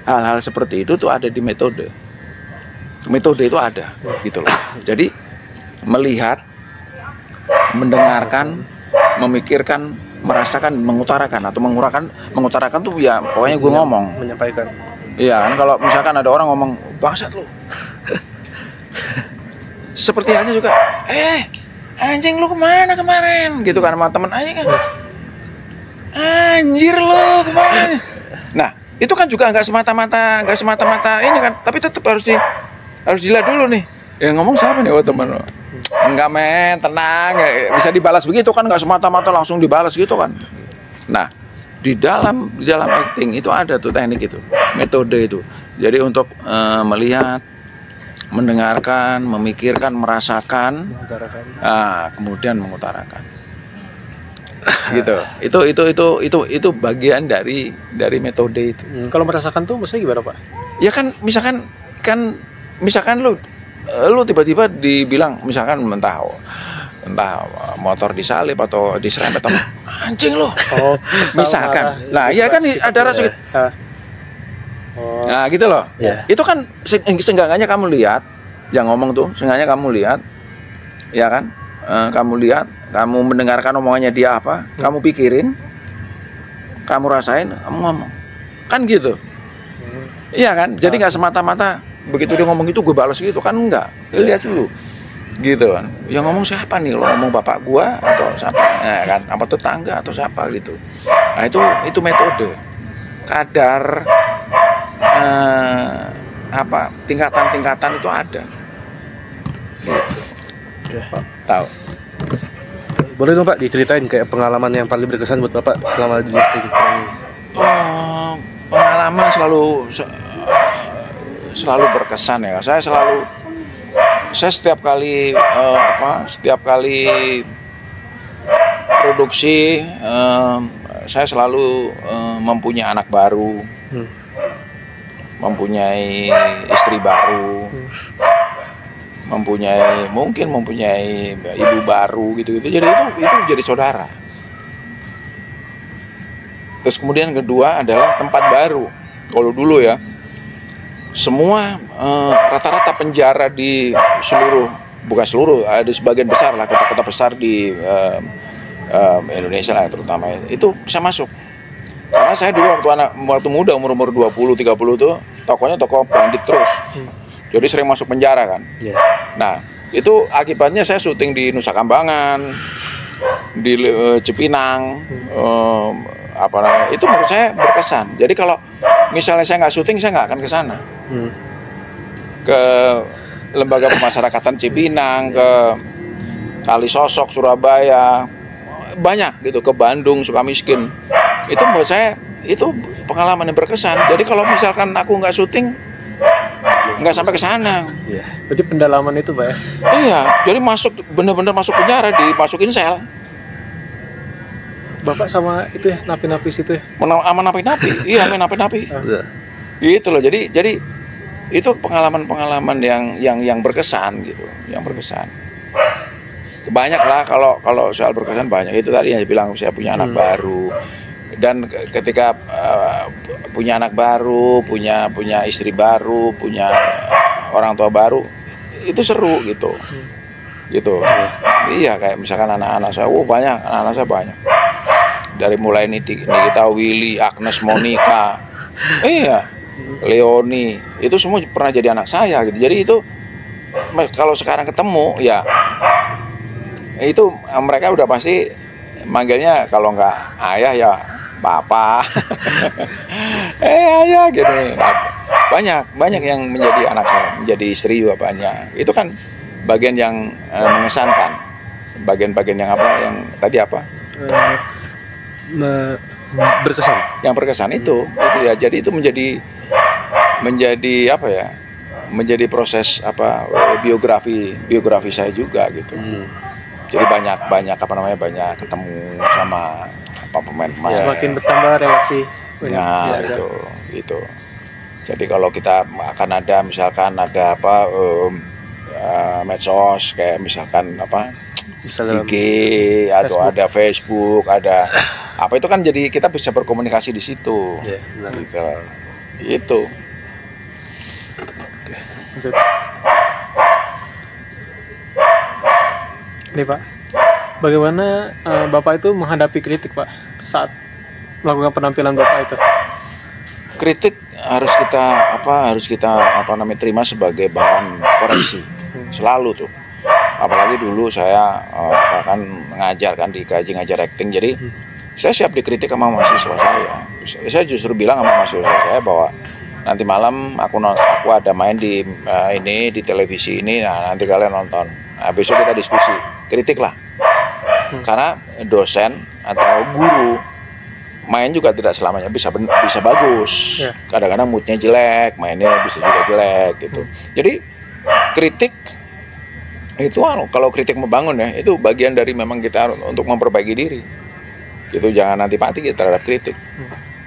B: hal-hal seperti itu tuh ada di metode. Metode itu ada, gitu loh. Jadi melihat, mendengarkan, memikirkan, merasakan, mengutarakan atau mengutarakan tuh ya pokoknya gue ngomong,
A: menyampaikan.
B: Iya kan, kalau misalkan ada orang ngomong bangsat lu, seperti halnya juga, anjing lu kemana kemarin, gitu kan sama temen aja kan, anjir lu kemana. Nah itu kan juga nggak semata-mata ini kan, tapi tetap harus dilihat dulu nih, yang ngomong siapa nih? Oh teman lo. Enggak men, tenang ya, bisa dibalas begitu kan, nggak semata-mata langsung dibalas gitu kan. Nah di dalam acting itu ada tuh teknik itu, metode itu. Jadi untuk melihat, mendengarkan, memikirkan, merasakan, kemudian mengutarakan. Gitu. Itu bagian dari metode itu.
C: Kalau merasakan tuh maksudnya gimana Pak?
B: Ya kan misalkan lu tiba-tiba dibilang misalkan entah motor disalip atau diserempet sama anjing lo, misalkan marah, ya kan ada rasa gitu. Nah gitu loh. Itu kan seenggaknya kamu lihat yang ngomong tuh, seenggaknya kamu lihat, ya kan, kamu lihat, kamu mendengarkan omongannya dia apa, kamu pikirin, kamu rasain, kamu ngomong, kan gitu. Iya kan, jadi nggak semata-mata begitu dia ngomong itu gue balas gitu kan, enggak. Lihat dulu. Gitu kan. Yang ngomong siapa nih? Lo ngomong bapak gua atau siapa? Nah, kan, apa tetangga atau siapa gitu. Nah, itu metode. Kadar tingkatan-tingkatan itu ada. Gitu. Tahu.
A: Boleh dong Pak diceritain kayak pengalaman yang paling berkesan buat Bapak selama di industri ini?
B: Pengalaman selalu berkesan ya. Saya setiap kali produksi saya selalu mempunyai anak baru, mempunyai istri baru, mempunyai ibu baru gitu. Jadi itu jadi saudara. Terus kemudian kedua adalah tempat baru. Kalau dulu ya, semua rata-rata penjara di bukan seluruh, ada sebagian besar lah kota-kota besar di Indonesia lah terutama itu saya masuk. Karena saya dulu waktu muda umur 20-30 tuh tokonya toko bandit terus. Jadi sering masuk penjara kan. Nah, itu akibatnya saya syuting di Nusa Kambangan, di Cipinang, itu menurut saya berkesan. Jadi kalau misalnya saya nggak syuting, saya nggak akan ke sana. Ke lembaga pemasyarakatan Cipinang, ke Kalisosok, Surabaya, banyak gitu, ke Bandung, Sukamiskin. Itu menurut saya itu pengalaman yang berkesan. Jadi kalau misalkan aku nggak syuting, nggak sampai ke sana.
C: Berarti pendalaman itu Pak ya?
B: Iya, jadi benar-benar masuk penjara, dimasukin sel.
C: Bapak sama itu ya, napi-napi situ ya?
B: Sama napi-napi, iya main napi-napi. Gitu loh, jadi itu pengalaman-pengalaman yang berkesan gitu, yang berkesan. banyak lah kalau soal berkesan banyak. Itu tadi yang bilang saya punya anak baru, dan ketika punya anak baru, punya istri baru, punya orang tua baru, itu seru gitu. Iya, kayak misalkan anak-anak saya, banyak, anak-anak saya banyak. Dari mulai Nikita, Willy, Agnes, Monica, iya, Leoni, itu semua pernah jadi anak saya gitu. Jadi itu kalau sekarang ketemu ya, itu mereka udah pasti manggilnya kalau nggak ayah ya papa, ayah gini. Banyak yang menjadi anak saya, menjadi istri juga banyak. Itu kan bagian yang mengesankan, bagian-bagian yang apa, yang tadi apa?
A: Berkesan.
B: Yang berkesan itu ya. Jadi itu menjadi apa ya? Menjadi proses apa, biografi saya juga gitu. Jadi banyak apa namanya, banyak ketemu sama apa pemain-pemain.
C: Semakin bertambah relasi.
B: Nah, itu. Jadi kalau kita akan ada misalkan ada apa medsos kayak misalkan apa
A: Instagram,
B: IG atau ada Facebook, ada apa, itu kan jadi kita bisa berkomunikasi di situ.
A: Ya, benar.
B: Gitu. Itu.
C: Lanjut. Nih Pak, bagaimana Bapak itu menghadapi kritik Pak saat melakukan penampilan Bapak itu?
B: Kritik harus kita terima sebagai bahan koreksi selalu tuh. Apalagi dulu saya akan mengajarkan di KJ ngajar acting, jadi saya siap dikritik sama mahasiswa saya. Saya justru bilang sama mahasiswa saya bahwa nanti malam aku ada main di di televisi ini, nah nanti kalian nonton. Nah, besok kita diskusi, kritiklah. Karena dosen atau guru main juga tidak selamanya bisa bagus. Kadang-kadang moodnya jelek, mainnya bisa juga jelek gitu. Jadi kritik itu kalau kritik membangun ya, itu bagian dari memang kita untuk memperbaiki diri. Gitu, jangan antipati kita terhadap kritik.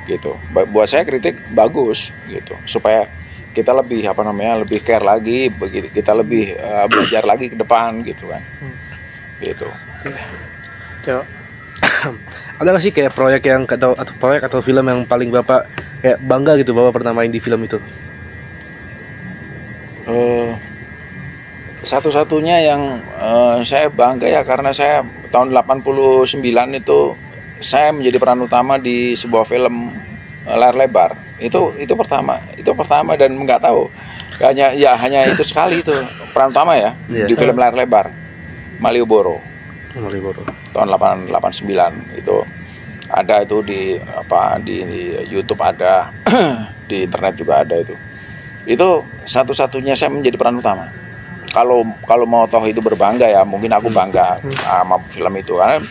B: Gitu. Buat saya kritik bagus gitu, supaya kita lebih lebih care lagi, kita lebih belajar lagi ke depan gitu kan. Gitu.
C: Coba.
A: Ada nggak sih kayak proyek atau film yang paling Bapak kayak bangga gitu Bapak pernah main di film itu?
B: Satu-satunya yang saya bangga ya, karena saya tahun 89 itu saya menjadi peran utama di sebuah film layar lebar. Itu pertama dan nggak tahu, hanya itu sekali itu peran utama ya, di film layar lebar Malioboro tahun 89. Itu ada itu di YouTube, ada di internet juga ada itu satu-satunya saya menjadi peran utama. Kalau mau toh itu berbangga ya, mungkin aku bangga sama film itu, karena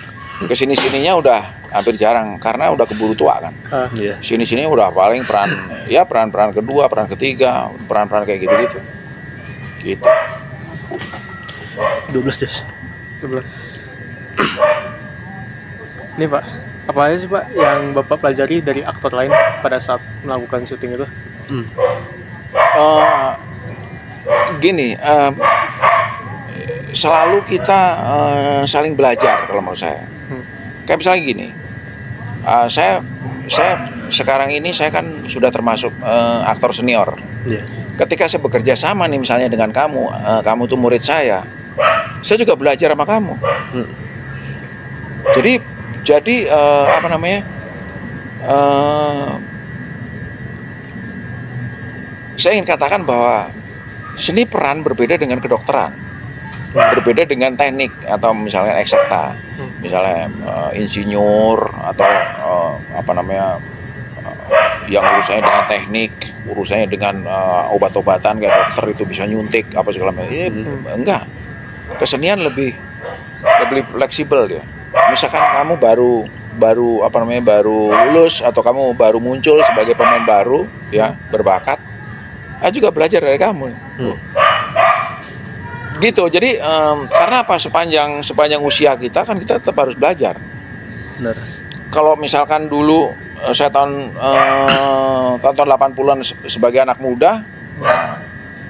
B: kesini-sininya udah hampir jarang karena udah keburu tua kan. Sini-sini udah paling peran kedua, peran ketiga, peran kayak gitu.
A: 12 des.
C: 12. Ini Pak, apa aja sih Pak yang Bapak pelajari dari aktor lain pada saat melakukan syuting itu?
B: Gini, selalu kita saling belajar kalau menurut saya. Kayak misalnya gini, saya sekarang ini saya kan sudah termasuk aktor senior. Ketika saya bekerja sama nih misalnya dengan kamu tuh murid saya juga belajar sama kamu. Jadi saya ingin katakan bahwa seni peran berbeda dengan kedokteran, berbeda dengan teknik atau misalnya eksakta, misalnya insinyur atau yang urusannya dengan teknik, urusannya dengan obat-obatan kayak dokter itu bisa nyuntik apa segala macam. Enggak, kesenian lebih fleksibel ya. Misalkan kamu baru lulus atau kamu baru muncul sebagai pemain baru ya, berbakat, juga belajar dari kamu. Gitu. Jadi karena apa, sepanjang usia kita kan kita tetap harus belajar.
A: Benar.
B: Kalau misalkan dulu saya tahun 80-an sebagai anak muda,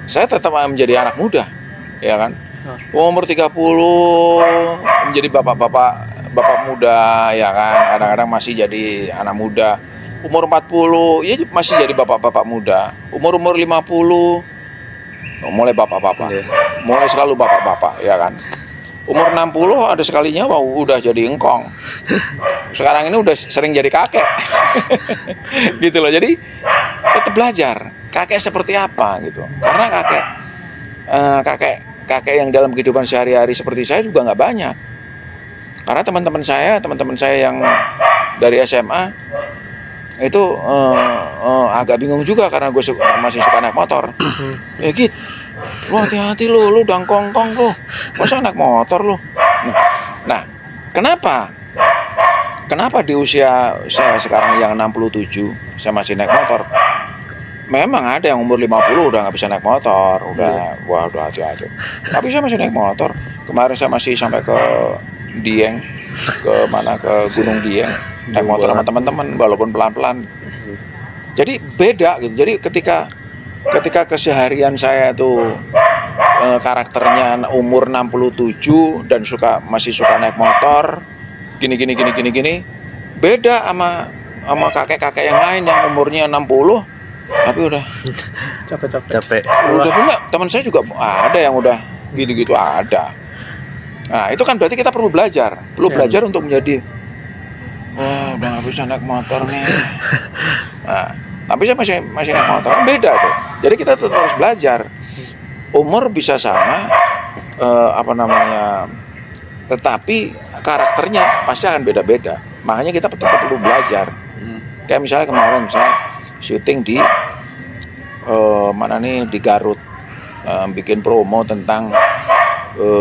B: saya tetap menjadi anak muda, ya kan? Umur 30 menjadi bapak muda ya kan, kadang-kadang masih jadi anak muda. Umur 40 ya masih jadi bapak muda. Umur 50 mulai bapak-bapak. Mulai selalu bapak-bapak ya kan. Umur 60 ada sekalinya udah jadi engkong. Sekarang ini udah sering jadi kakek. Gitu loh. Jadi tetap belajar kakek seperti apa gitu. Karena kakek yang dalam kehidupan sehari-hari seperti saya juga nggak banyak. Karena teman-teman saya yang dari SMA itu agak bingung juga karena gue masih suka naik motor. Ya gitu. Lu hati-hati lu udah kongkong lu. Masa naik motor lu? Nah, kenapa di usia saya sekarang yang 67 saya masih naik motor? Memang ada yang umur 50 udah nggak bisa naik motor, udah hati-hati. Tapi saya masih naik motor. Kemarin saya masih sampai ke Dieng, ke Gunung Dieng, naik motor sama teman-teman walaupun pelan-pelan. Jadi beda gitu. Jadi ketika keseharian saya tuh karakternya umur 67 dan masih suka naik motor, gini, beda sama kakek-kakek yang lain yang umurnya 60 tapi udah
A: capek.
B: Udah punya teman saya juga ada yang udah gitu ada. Nah itu kan berarti kita perlu belajar untuk menjadi udah nggak bisa naik motor nih. Nah, tapi saya masih naik motor, kan beda tuh. Jadi kita tetap harus belajar. Umur bisa sama, tetapi karakternya pasti akan beda-beda. Makanya kita tetap perlu belajar. Kayak misalnya kemarin syuting di di Garut, bikin promo tentang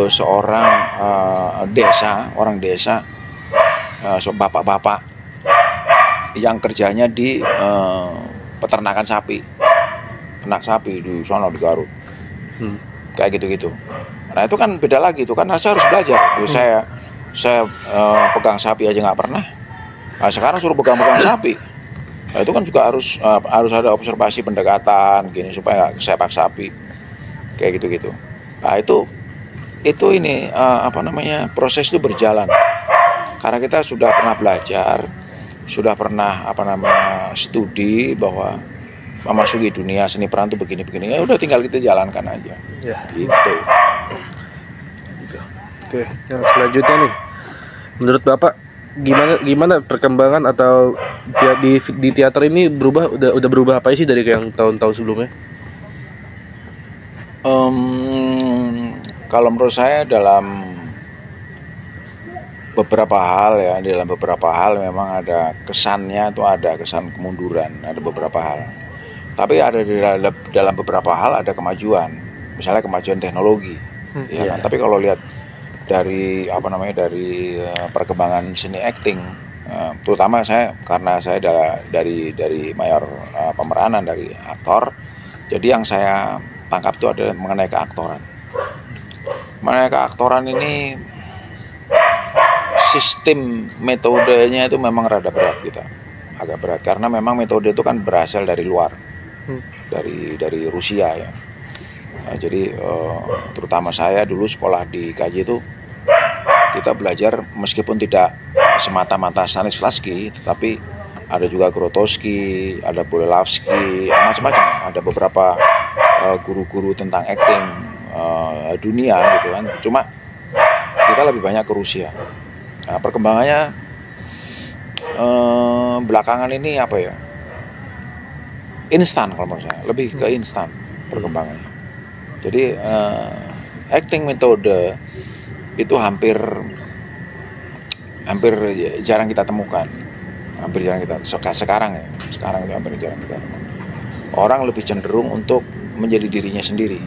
B: seorang orang desa, bapak-bapak yang kerjanya di peternakan sapi, peternak sapi di sana di Garut, kayak gitu. Nah itu kan beda lagi tuh kan, saya harus belajar. Saya pegang sapi aja nggak pernah. Nah, sekarang suruh pegang sapi. Nah, itu kan juga harus ada observasi pendekatan gini supaya nggak kesepak sapi kayak gitu. Nah itu ini proses itu berjalan karena kita sudah pernah belajar, sudah pernah studi bahwa memasuki dunia seni peran itu begini ya udah tinggal kita jalankan aja ya. Gitu.
A: Oke, yang selanjutnya nih, menurut Bapak gimana perkembangan atau di teater ini udah berubah apa sih dari yang tahun-tahun sebelumnya?
B: Kalau menurut saya dalam beberapa hal memang ada kesannya, atau ada kesan kemunduran, ada beberapa hal. Tapi ada dalam beberapa hal ada kemajuan, misalnya kemajuan teknologi. Ya kan? Tapi kalau lihat dari perkembangan seni acting, terutama karena saya dari mayor pemeranan dari aktor, jadi yang saya tangkap itu adalah mengenai keaktoran. Mengenai keaktoran ini sistem metodenya itu memang rada berat agak berat karena memang metode itu kan berasal dari luar, dari Rusia ya. Nah, jadi terutama saya dulu sekolah di KJ itu kita belajar meskipun tidak semata-mata Stanislavski, tetapi ada juga Grotowski, ada Bolelavski, macam-macam. Ada beberapa guru-guru tentang acting dunia gitu kan. Cuma kita lebih banyak ke Rusia. Nah, perkembangannya belakangan ini instan kalau menurut saya, lebih ke instan perkembangannya. Jadi acting metode itu hampir jarang kita temukan, sekarang itu hampir jarang kita temukan. Orang lebih cenderung untuk menjadi dirinya sendiri.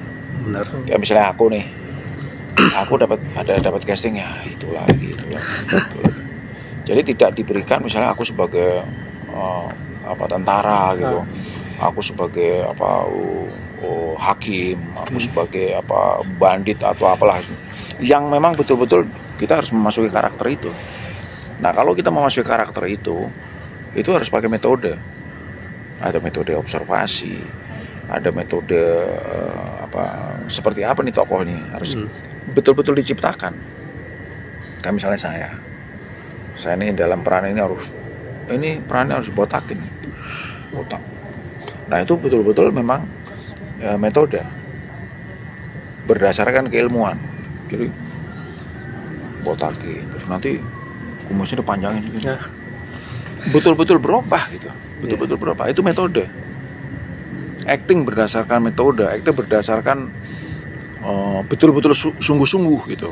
A: Benar.
B: Kayak misalnya aku nih, aku dapat casting ya itu lagi. Jadi tidak diberikan misalnya aku sebagai tentara gitu, aku sebagai hakim, aku sebagai bandit atau apalah, yang memang betul-betul kita harus memasuki karakter itu. Nah kalau kita memasuki karakter itu harus pakai metode. Ada metode observasi, ada metode seperti apa nih tokoh ini, betul-betul diciptakan. Kayak misalnya saya ini dalam peran ini perannya harus botakin, botak. Nah itu betul-betul memang metode berdasarkan keilmuan. Jadi botakin, terus nanti kumisnya dipanjangin gitu.
C: Ya.
B: Betul-betul berubah gitu, betul-betul berubah. Itu metode. Acting berdasarkan metode, acting berdasarkan betul-betul sungguh-sungguh gitu.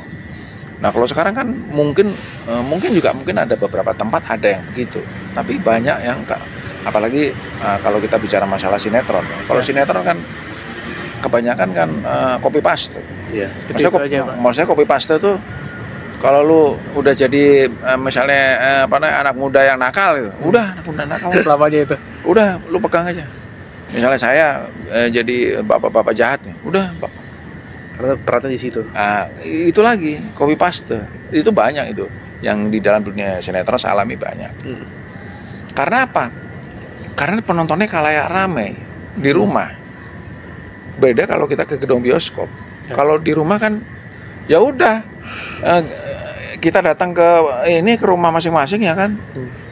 B: Nah kalau sekarang kan mungkin ada beberapa tempat ada yang begitu, tapi banyak yang apalagi kalau kita bicara masalah sinetron. Kalau sinetron kan kebanyakan kan copy paste.
C: Iya.
B: Maksudnya copy paste tuh kalau lu udah jadi misalnya anak muda yang nakal gitu, udah anak muda nakal
C: Selamanya itu.
B: udah lu pegang aja. Misalnya saya jadi bapak-bapak jahat nih, udah
A: Karena perannya di situ.
B: itu lagi copy paste itu banyak itu yang di dalam dunia sinetron saya alami banyak. Karena apa? Karena penontonnya kalayak ramai di rumah. Beda kalau kita ke gedung bioskop. Kalau di rumah kan ya udah kita datang ke rumah masing-masing ya kan.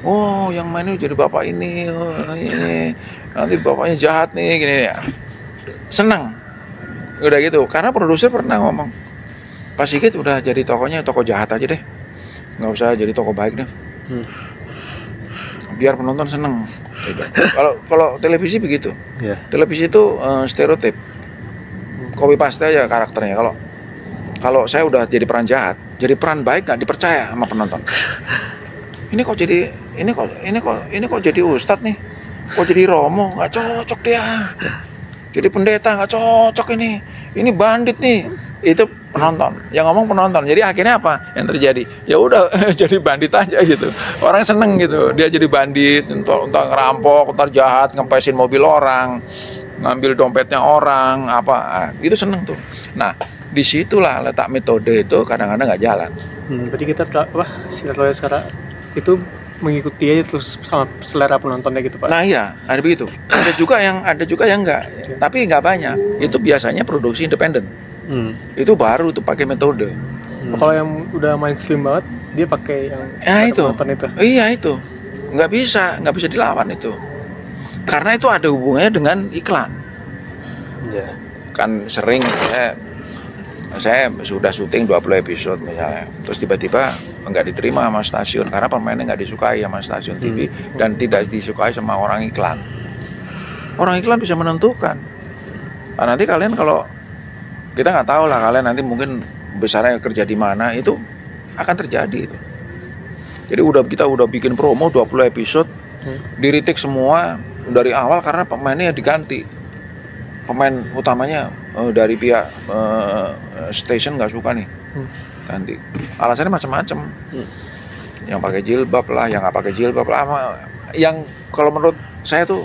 B: Oh yang main ini jadi bapak ini, ini nanti bapaknya jahat nih gini ya. Senang. Udah gitu, karena produser pernah ngomong, Pak Sigit udah jadi tokonya toko jahat aja deh, nggak usah jadi toko baik deh, biar penonton seneng. Gitu. Kalau televisi begitu, televisi itu stereotip, copy paste aja karakternya. Kalau saya udah jadi peran jahat, jadi peran baik nggak dipercaya sama penonton. Ini kok jadi ustadz nih, kok jadi Romo, nggak cocok dia. Jadi pendeta nggak cocok ini bandit nih. Itu penonton, yang ngomong penonton. Jadi akhirnya apa yang terjadi? Ya udah jadi bandit aja gitu. Orang seneng gitu, dia jadi bandit, untuk ngerampok, entar jahat, ngempesin mobil orang, ngambil dompetnya orang, itu seneng tuh. Nah disitulah letak metode itu kadang-kadang nggak jalan.
C: Berarti kita sinetron sekarang itu mengikuti aja terus sama selera penontonnya gitu Pak.
B: Nah iya, ada begitu. Ada juga yang enggak, tapi nggak banyak. Itu biasanya produksi independen. Itu baru tuh pakai metode.
C: Kalau yang udah mainstream banget, dia pakai yang penonton itu.
B: Iya itu, nggak bisa dilawan itu. Karena itu ada hubungannya dengan iklan.
A: Ya.
B: Kan sering saya sudah syuting 20 episode misalnya, terus tiba-tiba nggak diterima sama stasiun karena pemainnya nggak disukai sama stasiun TV dan tidak disukai sama orang iklan. Orang iklan bisa menentukan. Nah, nanti kalian kalau kita nggak tahu lah, kalian nanti mungkin besarnya kerja di mana, itu akan terjadi itu. Jadi kita udah bikin promo 20 episode, di-retake semua dari awal karena pemainnya diganti. Pemain utamanya dari pihak station nggak suka nih, ganti. Alasannya macam-macam. Yang pakai jilbab lah, yang nggak pakai jilbab lah. Yang kalau menurut saya tuh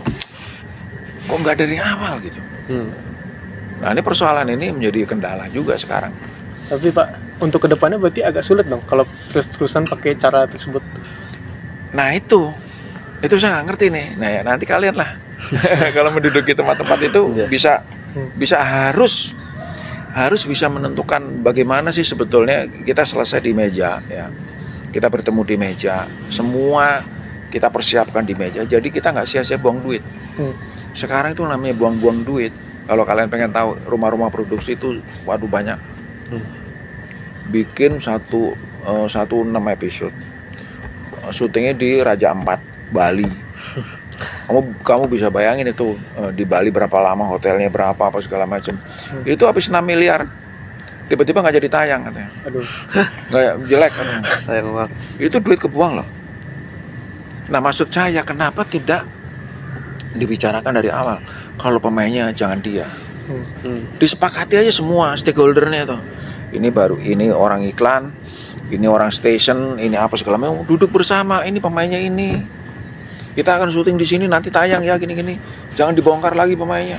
B: kok nggak dari awal gitu. Nah ini persoalan ini menjadi kendala juga sekarang.
C: Tapi Pak, untuk kedepannya berarti agak sulit dong kalau terus-terusan pakai cara tersebut.
B: Nah itu saya nggak ngerti nih. Nah ya nanti kalian lah kalau menduduki tempat-tempat itu bisa harus bisa menentukan bagaimana sih sebetulnya kita selesai di meja ya. Kita bertemu di meja, semua kita persiapkan di meja. Jadi kita nggak sia-sia buang duit. Sekarang itu namanya buang-buang duit. Kalau kalian pengen tahu, rumah-rumah produksi itu waduh banyak. Bikin 16 episode. Syutingnya di Raja Ampat, Bali. Kamu bisa bayangin itu di Bali berapa lama, hotelnya berapa, apa segala macam. Itu habis 6 miliar. Tiba-tiba nggak jadi tayang katanya.
C: Aduh.
B: Nggak jelek kan.
A: Sayang banget.
B: Itu duit kebuang loh. Nah maksud saya kenapa tidak dibicarakan dari awal? Kalau pemainnya jangan dia. Disepakati aja semua stakeholdernya tuh. Ini orang iklan, ini orang station, ini apa segala macam. Duduk bersama, ini pemainnya ini. Kita akan syuting di sini nanti tayang ya gini-gini. Jangan dibongkar lagi pemainnya.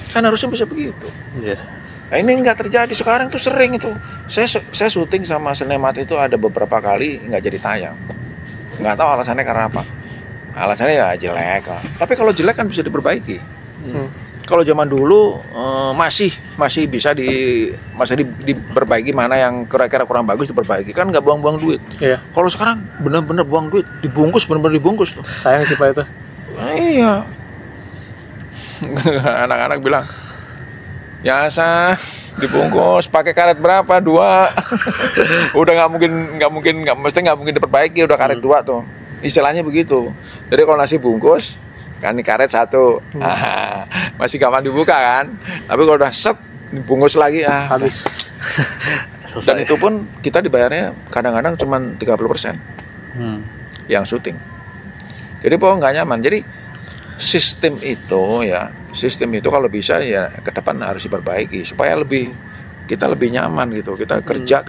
B: Kan harusnya bisa begitu. Nah ini nggak terjadi sekarang tuh sering itu. Saya syuting sama Senemat itu ada beberapa kali nggak jadi tayang. Nggak tahu alasannya karena apa. Alasannya ya jelek lah. Tapi kalau jelek kan bisa diperbaiki. kalau zaman dulu masih bisa diperbaiki, mana yang kira-kira kurang bagus diperbaiki, kan nggak buang-buang duit.
C: Iya.
B: Kalau sekarang bener-bener buang duit, dibungkus, bener-bener dibungkus tuh.
C: Sayang sih Pak itu.
B: Iya. Anak-anak bilang, ya dibungkus pakai karet berapa? 2. Udah nggak mungkin diperbaiki, udah karet 2 tuh. Istilahnya begitu. Jadi kalau nasi bungkus, kan ini karet 1, masih gampang dibuka kan. Tapi kalau udah set dibungkus lagi,
C: habis.
B: Dan itu pun kita dibayarnya kadang-kadang cuma 30% yang syuting. Jadi nggak nyaman. Jadi sistem itu kalau bisa ya ke depan harus diperbaiki supaya kita lebih nyaman gitu. Kita kerja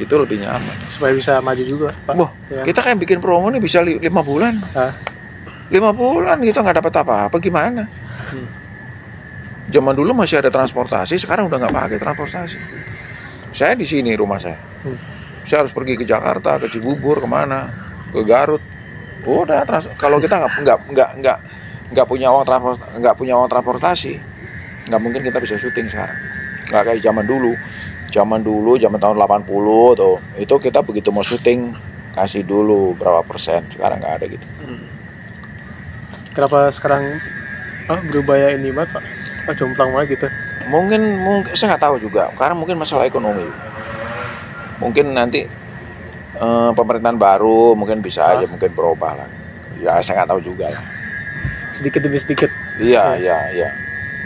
B: itu lebih nyaman.
C: Supaya bisa maju juga Pak. Ya.
B: Kita kayak bikin promo nih bisa 5 bulan. 5 bulan kita nggak dapat apa-apa, gimana? Zaman dulu masih ada transportasi, sekarang udah nggak pakai transportasi. Saya di sini rumah saya. Saya harus pergi ke Jakarta, ke Cibubur, kemana? Ke Garut. Udah kalau kita nggak punya uang transportasi, nggak mungkin kita bisa syuting sekarang. Nggak kayak zaman dulu. Zaman tahun 80 tuh, itu kita begitu mau syuting kasih dulu berapa persen. Sekarang nggak ada gitu.
C: Kenapa sekarang berubah ya ini Pak? Jomplang banget gitu.
B: Mungkin saya nggak tahu juga, karena mungkin masalah ekonomi. Mungkin nanti pemerintahan baru mungkin bisa aja mungkin berubah lah. Ya saya nggak tahu juga lah.
C: Sedikit demi sedikit.
B: Iya,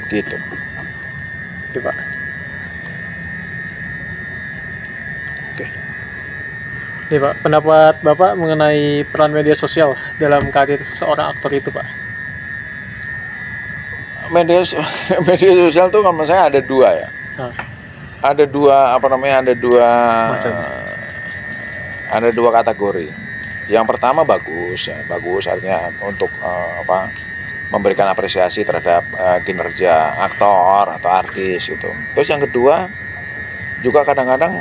B: gitu.
C: Oke Pak.
B: Oke.
C: Nih Pak, pendapat Bapak mengenai peran media sosial dalam karir seorang aktor itu Pak?
B: Media sosial tuh kalau saya ada 2 ya. Ada 2 ada 2 kategori. Yang pertama bagus artinya untuk memberikan apresiasi terhadap kinerja aktor atau artis gitu. Terus yang kedua juga kadang-kadang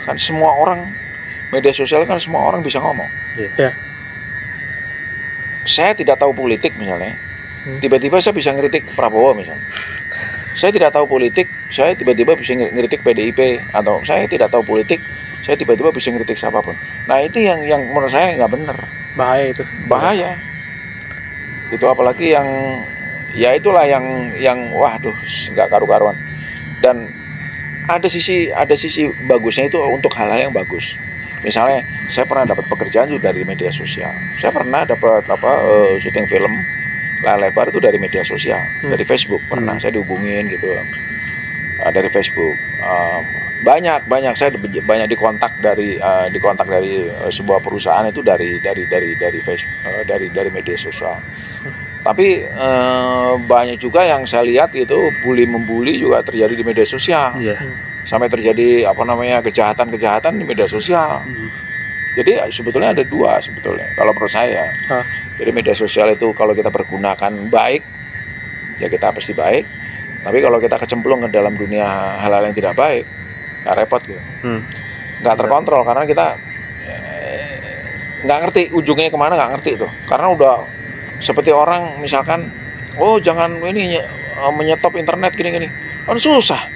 B: kan semua orang media sosial kan semua orang bisa ngomong.
C: Iya.
B: Saya tidak tahu politik misalnya. Tiba-tiba saya bisa ngeritik Prabowo misalnya. Saya tidak tahu politik, saya tiba-tiba bisa ngeritik PDIP, atau saya tidak tahu politik, saya tiba-tiba bisa ngeritik siapapun. Nah itu yang menurut saya nggak benar.
C: Bahaya itu.
B: Bahaya. Itu apalagi ya itulah yang waduh nggak karu-karuan. Dan ada sisi bagusnya itu untuk hal-hal yang bagus. Misalnya saya pernah dapat pekerjaan itu dari media sosial. Saya pernah dapat syuting film layar lebar itu dari media sosial, dari Facebook pernah saya dihubungin gitu, dari Facebook. Banyak saya banyak dikontak dari sebuah perusahaan itu dari Facebook, dari media sosial. Tapi banyak juga yang saya lihat itu bully-membuli juga terjadi di media sosial. Sampai terjadi kejahatan di media sosial. Jadi sebetulnya ada 2 sebetulnya kalau menurut saya. Jadi media sosial itu kalau kita pergunakan baik, ya kita pasti baik. Tapi kalau kita kecemplung ke dalam dunia hal-hal yang tidak baik, nggak repot gitu. Nggak terkontrol karena kita nggak ngerti ujungnya kemana, nggak ngerti tuh. Karena udah seperti orang misalkan, jangan menyetop internet gini-gini, kan susah.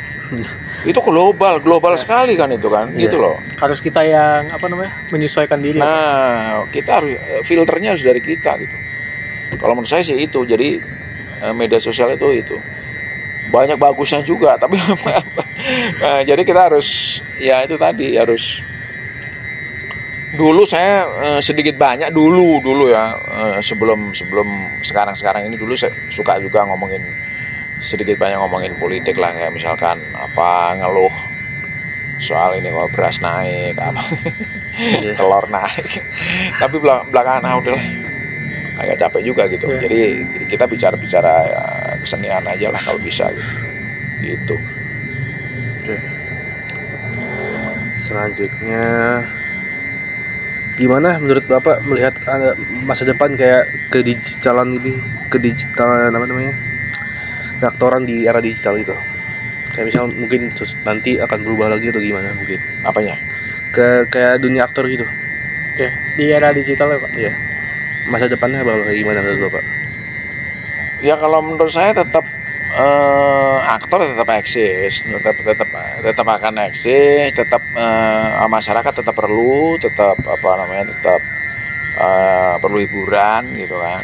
B: Itu global sekali kan itu kan, gitu loh.
C: Harus kita yang menyesuaikan diri.
B: Nah, kita harus filternya harus dari kita gitu. Kalau menurut saya sih itu. Jadi media sosial itu banyak bagusnya juga, tapi jadi kita harus itu tadi harus. Dulu saya sedikit banyak dulu ya sebelum sekarang ini dulu saya suka juga sedikit banyak ngomongin politik lah, kayak misalkan ngeluh soal ini kok beras naik telur naik. Tapi belakangan udahlah agak capek juga gitu. Jadi kita bicara kesenian aja lah kalau bisa gitu.
A: Oke. Selanjutnya gimana menurut Bapak melihat masa depan kayak kedijitalan keaktoran di era digital itu? Kayak misalnya mungkin nanti akan berubah lagi atau gimana mungkin?
B: Apanya?
A: Kayak dunia aktor gitu.
C: Ya, di era digital ya Pak?
A: Iya. Masa depannya bakal kayak gimana menurut Bapak?
B: Ya kalau menurut saya tetap aktor tetap eksis, tetap akan eksis, tetap masyarakat tetap perlu, tetap perlu hiburan gitu kan.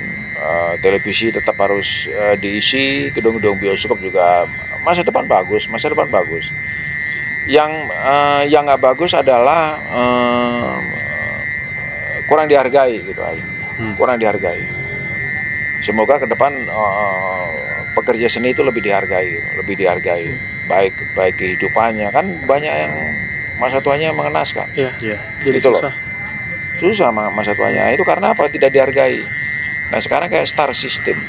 B: Televisi tetap harus diisi, gedung-gedung bioskop juga masa depan bagus. Yang nggak bagus adalah kurang dihargai gitu aja, kurang dihargai. Semoga ke depan pekerja seni itu lebih dihargai, baik kehidupannya, kan banyak yang masa tuanya mengenaskan.
C: Iya. Jadi
B: gitu
C: susah.
B: Susah masa tuanya. Itu karena apa? Tidak dihargai. Nah sekarang kayak star system.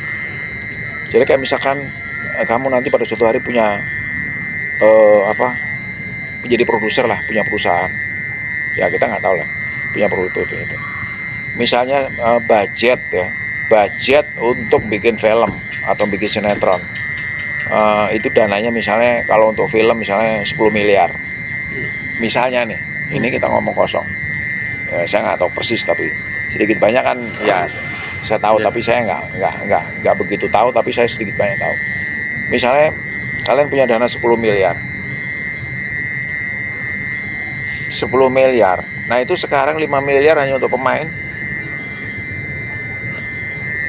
B: Jadi kayak misalkan kamu nanti pada suatu hari punya menjadi produser lah, punya perusahaan. Ya kita nggak tahu lah, punya produk itu. Misalnya budget untuk bikin film atau bikin sinetron, itu dananya misalnya kalau untuk film misalnya 10 miliar misalnya nih, ini kita ngomong kosong, saya nggak tahu persis tapi sedikit banyak kan ya saya tahu, tapi saya nggak begitu tahu, tapi saya sedikit banyak tahu. Misalnya kalian punya dana 10 miliar, nah itu sekarang 5 miliar hanya untuk pemain,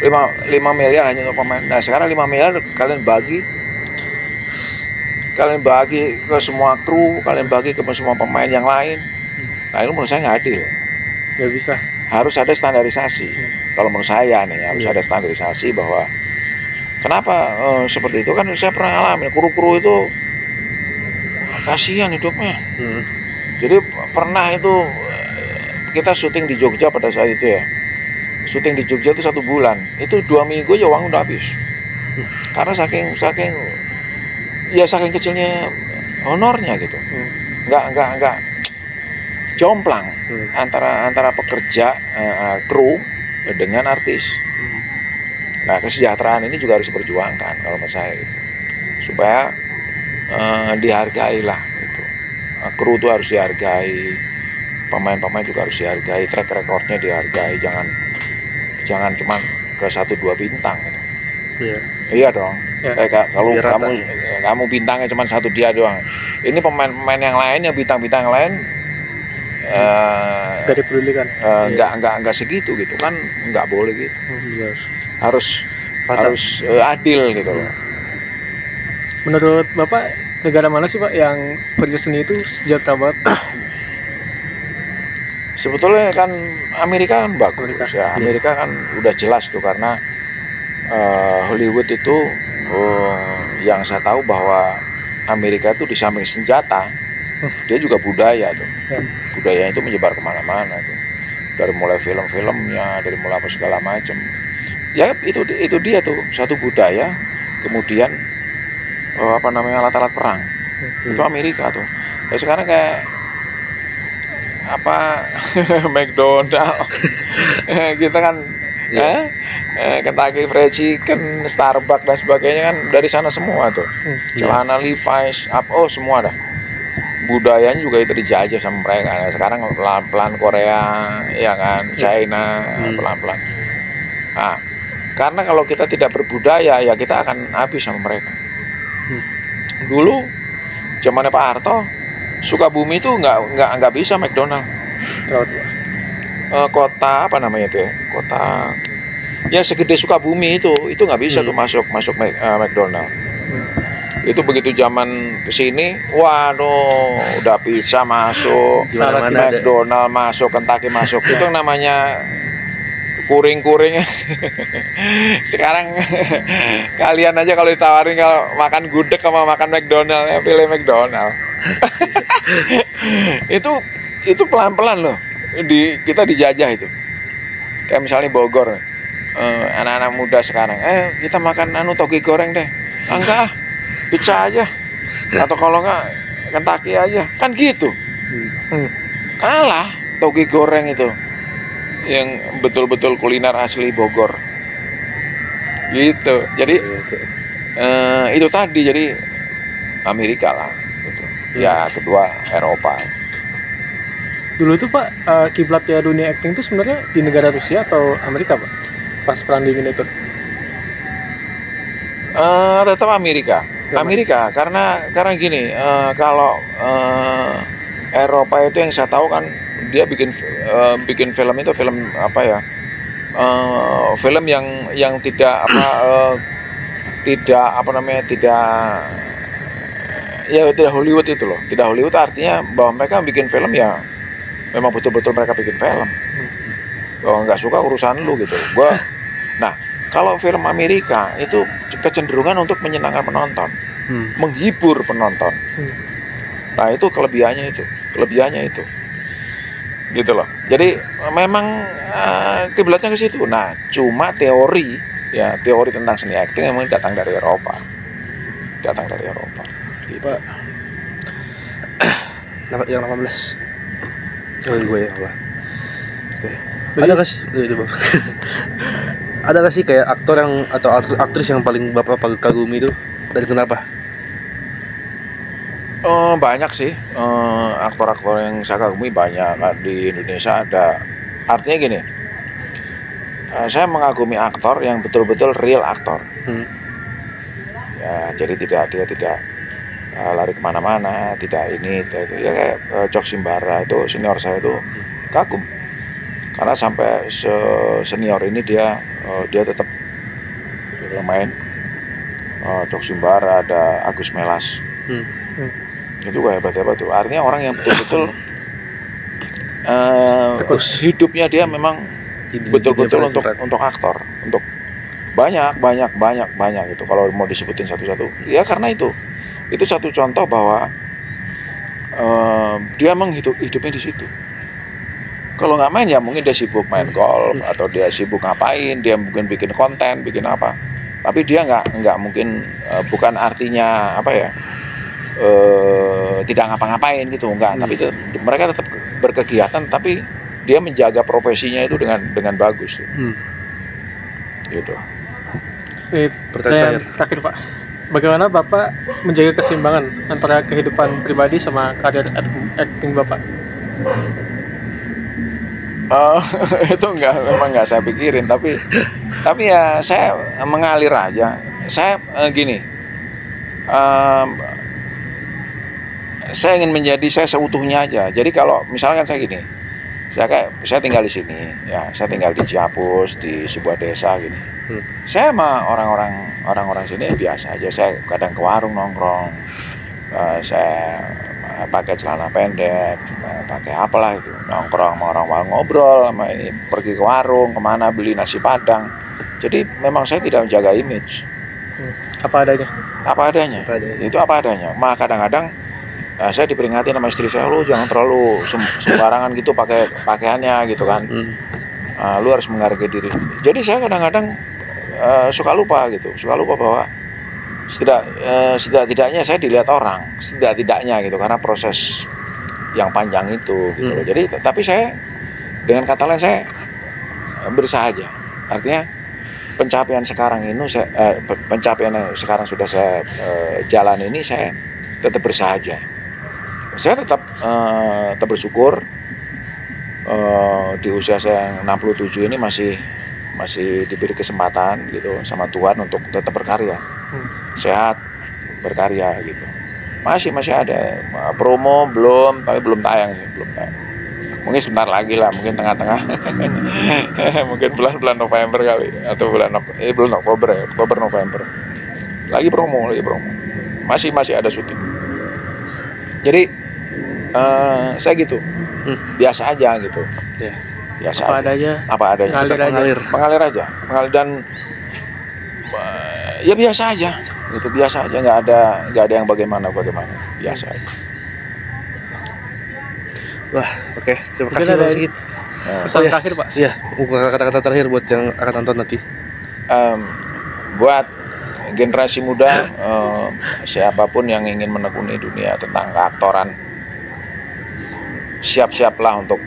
B: 5 miliar hanya untuk pemain. Nah sekarang 5 miliar kalian bagi ke semua kru, kalian bagi ke semua pemain yang lain. Nah itu menurut saya nggak adil.
C: Nggak bisa.
B: Harus ada standarisasi. Kalau menurut saya nih harus ada standarisasi bahwa kenapa seperti itu, kan saya pernah ngalamin kru-kru itu kasihan hidupnya. Jadi pernah itu kita syuting di Jogja pada saat itu ya. Syuting di Jogja itu 1 bulan, itu 2 minggu aja uang udah habis. Karena saking kecilnya honornya gitu. Nggak jomplang antara pekerja kru dengan artis. Nah kesejahteraan ini juga harus diperjuangkan kalau menurut saya gitu. Supaya dihargai lah gitu. Kru itu harus dihargai, pemain-pemain juga harus dihargai, track recordnya dihargai, jangan cuma ke 1-2 bintang gitu. Iya dong. Kalau kamu bintangnya cuma 1 dia doang, ini pemain-pemain yang lain, yang bintang-bintang yang lain
C: Gak dipedulikan.
B: Nggak segitu gitu kan, nggak boleh gitu. Harus adil gitu loh.
C: Menurut Bapak, negara mana sih Pak yang pekerja seni itu sejahtera banget?
B: Sebetulnya kan Amerika kan bagus. Amerika kan udah jelas tuh, karena Hollywood itu yang saya tahu bahwa Amerika itu di samping senjata, dia juga budaya tuh. Budaya itu menyebar kemana-mana tuh. Dari mulai film-filmnya, dari mulai apa segala macam. Ya itu dia tuh, satu budaya, kemudian alat-alat perang. Itu Amerika tuh. Ya sekarang kayak McDonald kita kan Kentucky Fried Chicken, Starbucks dan sebagainya kan dari sana semua tuh. Celana Levi's, semua dah. Budayanya juga itu dijajah sama mereka. Nah, sekarang pelan-pelan Korea, ya kan, China, pelan-pelan. Nah, karena kalau kita tidak berbudaya, ya kita akan habis sama mereka. Dulu zamannya Pak Harto, Sukabumi itu nggak bisa McDonald. Kota apa namanya itu ya? Kota ya segede Sukabumi itu nggak bisa tuh masuk McDonald. Itu begitu zaman kesini, waduh, udah pizza masuk, McDonald masuk, Kentucky masuk. Itu namanya kuring-kuring. Sekarang kalian aja kalau ditawarin kalau makan gudeg sama makan McDonald, ya pilih McDonald. itu pelan-pelan loh. Kita dijajah itu. Kayak misalnya Bogor, anak-anak muda sekarang, kita makan toge goreng deh. Enggak, pizza aja. Atau kalau enggak Kentucky aja. Kan gitu. Kalah toge goreng itu, yang betul-betul kuliner asli Bogor. Gitu. Jadi itu tadi, jadi Amerika lah gitu. Ya kedua Eropa.
C: Dulu tuh Pak, kiblatnya dunia acting itu sebenarnya di negara Rusia atau Amerika Pak? Pas perang dingin itu?
B: Tetap Amerika. Amerika karena gini, kalau Eropa itu yang saya tahu kan dia bikin film itu film apa ya? Film yang tidak tidak Hollywood itu loh. Tidak Hollywood artinya bahwa mereka bikin film ya memang betul-betul mereka bikin film. Kalau nggak suka urusan lu gitu. Nah, kalau film Amerika itu kecenderungan untuk menyenangkan penonton, menghibur penonton. Nah, itu kelebihannya itu. Gitu loh. Jadi memang kiblatnya ke situ. Nah, cuma teori tentang seni acting memang datang dari Eropa. Gitu.
A: Yang 18. Oh, gue ya Allah. Oke. Ada nggak sih? Itu Bang. Ada nggak sih kayak aktor atau aktris yang paling Bapak kagumi itu, dan kenapa?
B: Banyak sih aktor-aktor yang saya kagumi, banyak di Indonesia ada. Artinya gini, saya mengagumi aktor yang betul-betul real aktor. Ya, jadi dia tidak lari kemana-mana, tidak ini, ya kayak Cok Simbara itu senior saya itu kagum. Karena sampai senior ini dia tetap main. Cok Simbara, ada Agus Melas. Itu hebat tuh. Artinya orang yang betul-betul hidupnya dia memang betul-betul untuk aktor, untuk banyak itu. Kalau mau disebutin satu-satu, ya karena itu satu contoh bahwa dia emang hidupnya di situ. Kalau nggak main ya mungkin dia sibuk main golf atau dia sibuk ngapain, dia mungkin bikin konten, bikin apa. Tapi dia nggak mungkin, bukan artinya apa ya, tidak ngapa-ngapain gitu, enggak. Tapi mereka tetap berkegiatan, tapi dia menjaga profesinya itu dengan bagus. Gitu.
C: Pertanyaan terakhir Pak, bagaimana Bapak menjaga keseimbangan antara kehidupan pribadi sama karir acting Bapak?
B: Itu memang nggak saya pikirin, tapi ya saya mengalir aja. Saya gini, saya ingin menjadi saya seutuhnya aja. Jadi kalau misalkan saya gini, saya tinggal di sini, ya saya tinggal di Ciapus, di sebuah desa gini. Saya sama orang-orang sini biasa aja. Saya kadang ke warung nongkrong, saya pakai celana pendek, pakai apalah itu, nongkrong sama orang ngobrol, sama ini pergi ke warung kemana beli nasi padang. Jadi memang saya tidak menjaga image.
C: Apa adanya.
B: Itu apa adanya. Maka kadang-kadang saya diperingati sama istri saya, lu jangan terlalu sembarangan gitu pakai pakaiannya gitu kan. Lu harus menghargai diri. Jadi saya kadang-kadang suka lupa bahwa setidak-tidaknya saya dilihat orang, setidak-tidaknya gitu, karena proses yang panjang itu gitu loh. Jadi tapi saya dengan kata lain saya berusaha aja. Artinya pencapaian yang sekarang sudah saya jalan ini, saya tetap berusaha aja. Saya tetap bersyukur di usia saya yang 67 ini masih diberi kesempatan gitu sama Tuhan untuk tetap berkarya, sehat, berkarya gitu. Masih ada promo tapi belum tayang. Mungkin sebentar lagi lah, mungkin tengah-tengah, mungkin bulan November kali, atau bulan Oktober ya, Oktober November. Lagi promo. Masih ada syuting. Jadi saya gitu, biasa aja gitu.
C: Ya.
B: Biasa
C: apa adanya.
B: Mengalir aja. Dan ya biasa aja. Itu biasa aja, nggak ada yang bagaimana. Biasa aja.
A: Wah, oke. Terima kasih Bang Sigit.
C: Pesan terakhir Pak.
A: Iya, kata-kata terakhir buat yang akan nonton nanti.
B: Buat generasi muda, siapapun yang ingin menekuni dunia tentang keaktoran, siap-siaplah untuk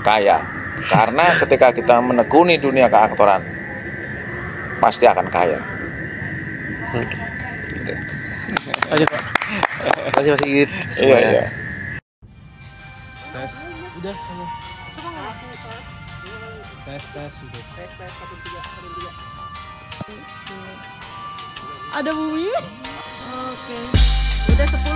B: kaya. Karena ketika kita menekuni dunia keaktoran, pasti akan kaya.
C: Lanjut Pak.
A: Terima kasih Mas Sigit.
B: Iya.
A: Tes. Udah.
D: Coba nggak?
A: Tes.
D: Tes 1 2 1 3 1 2. Ada bumi. Oke. Udah 10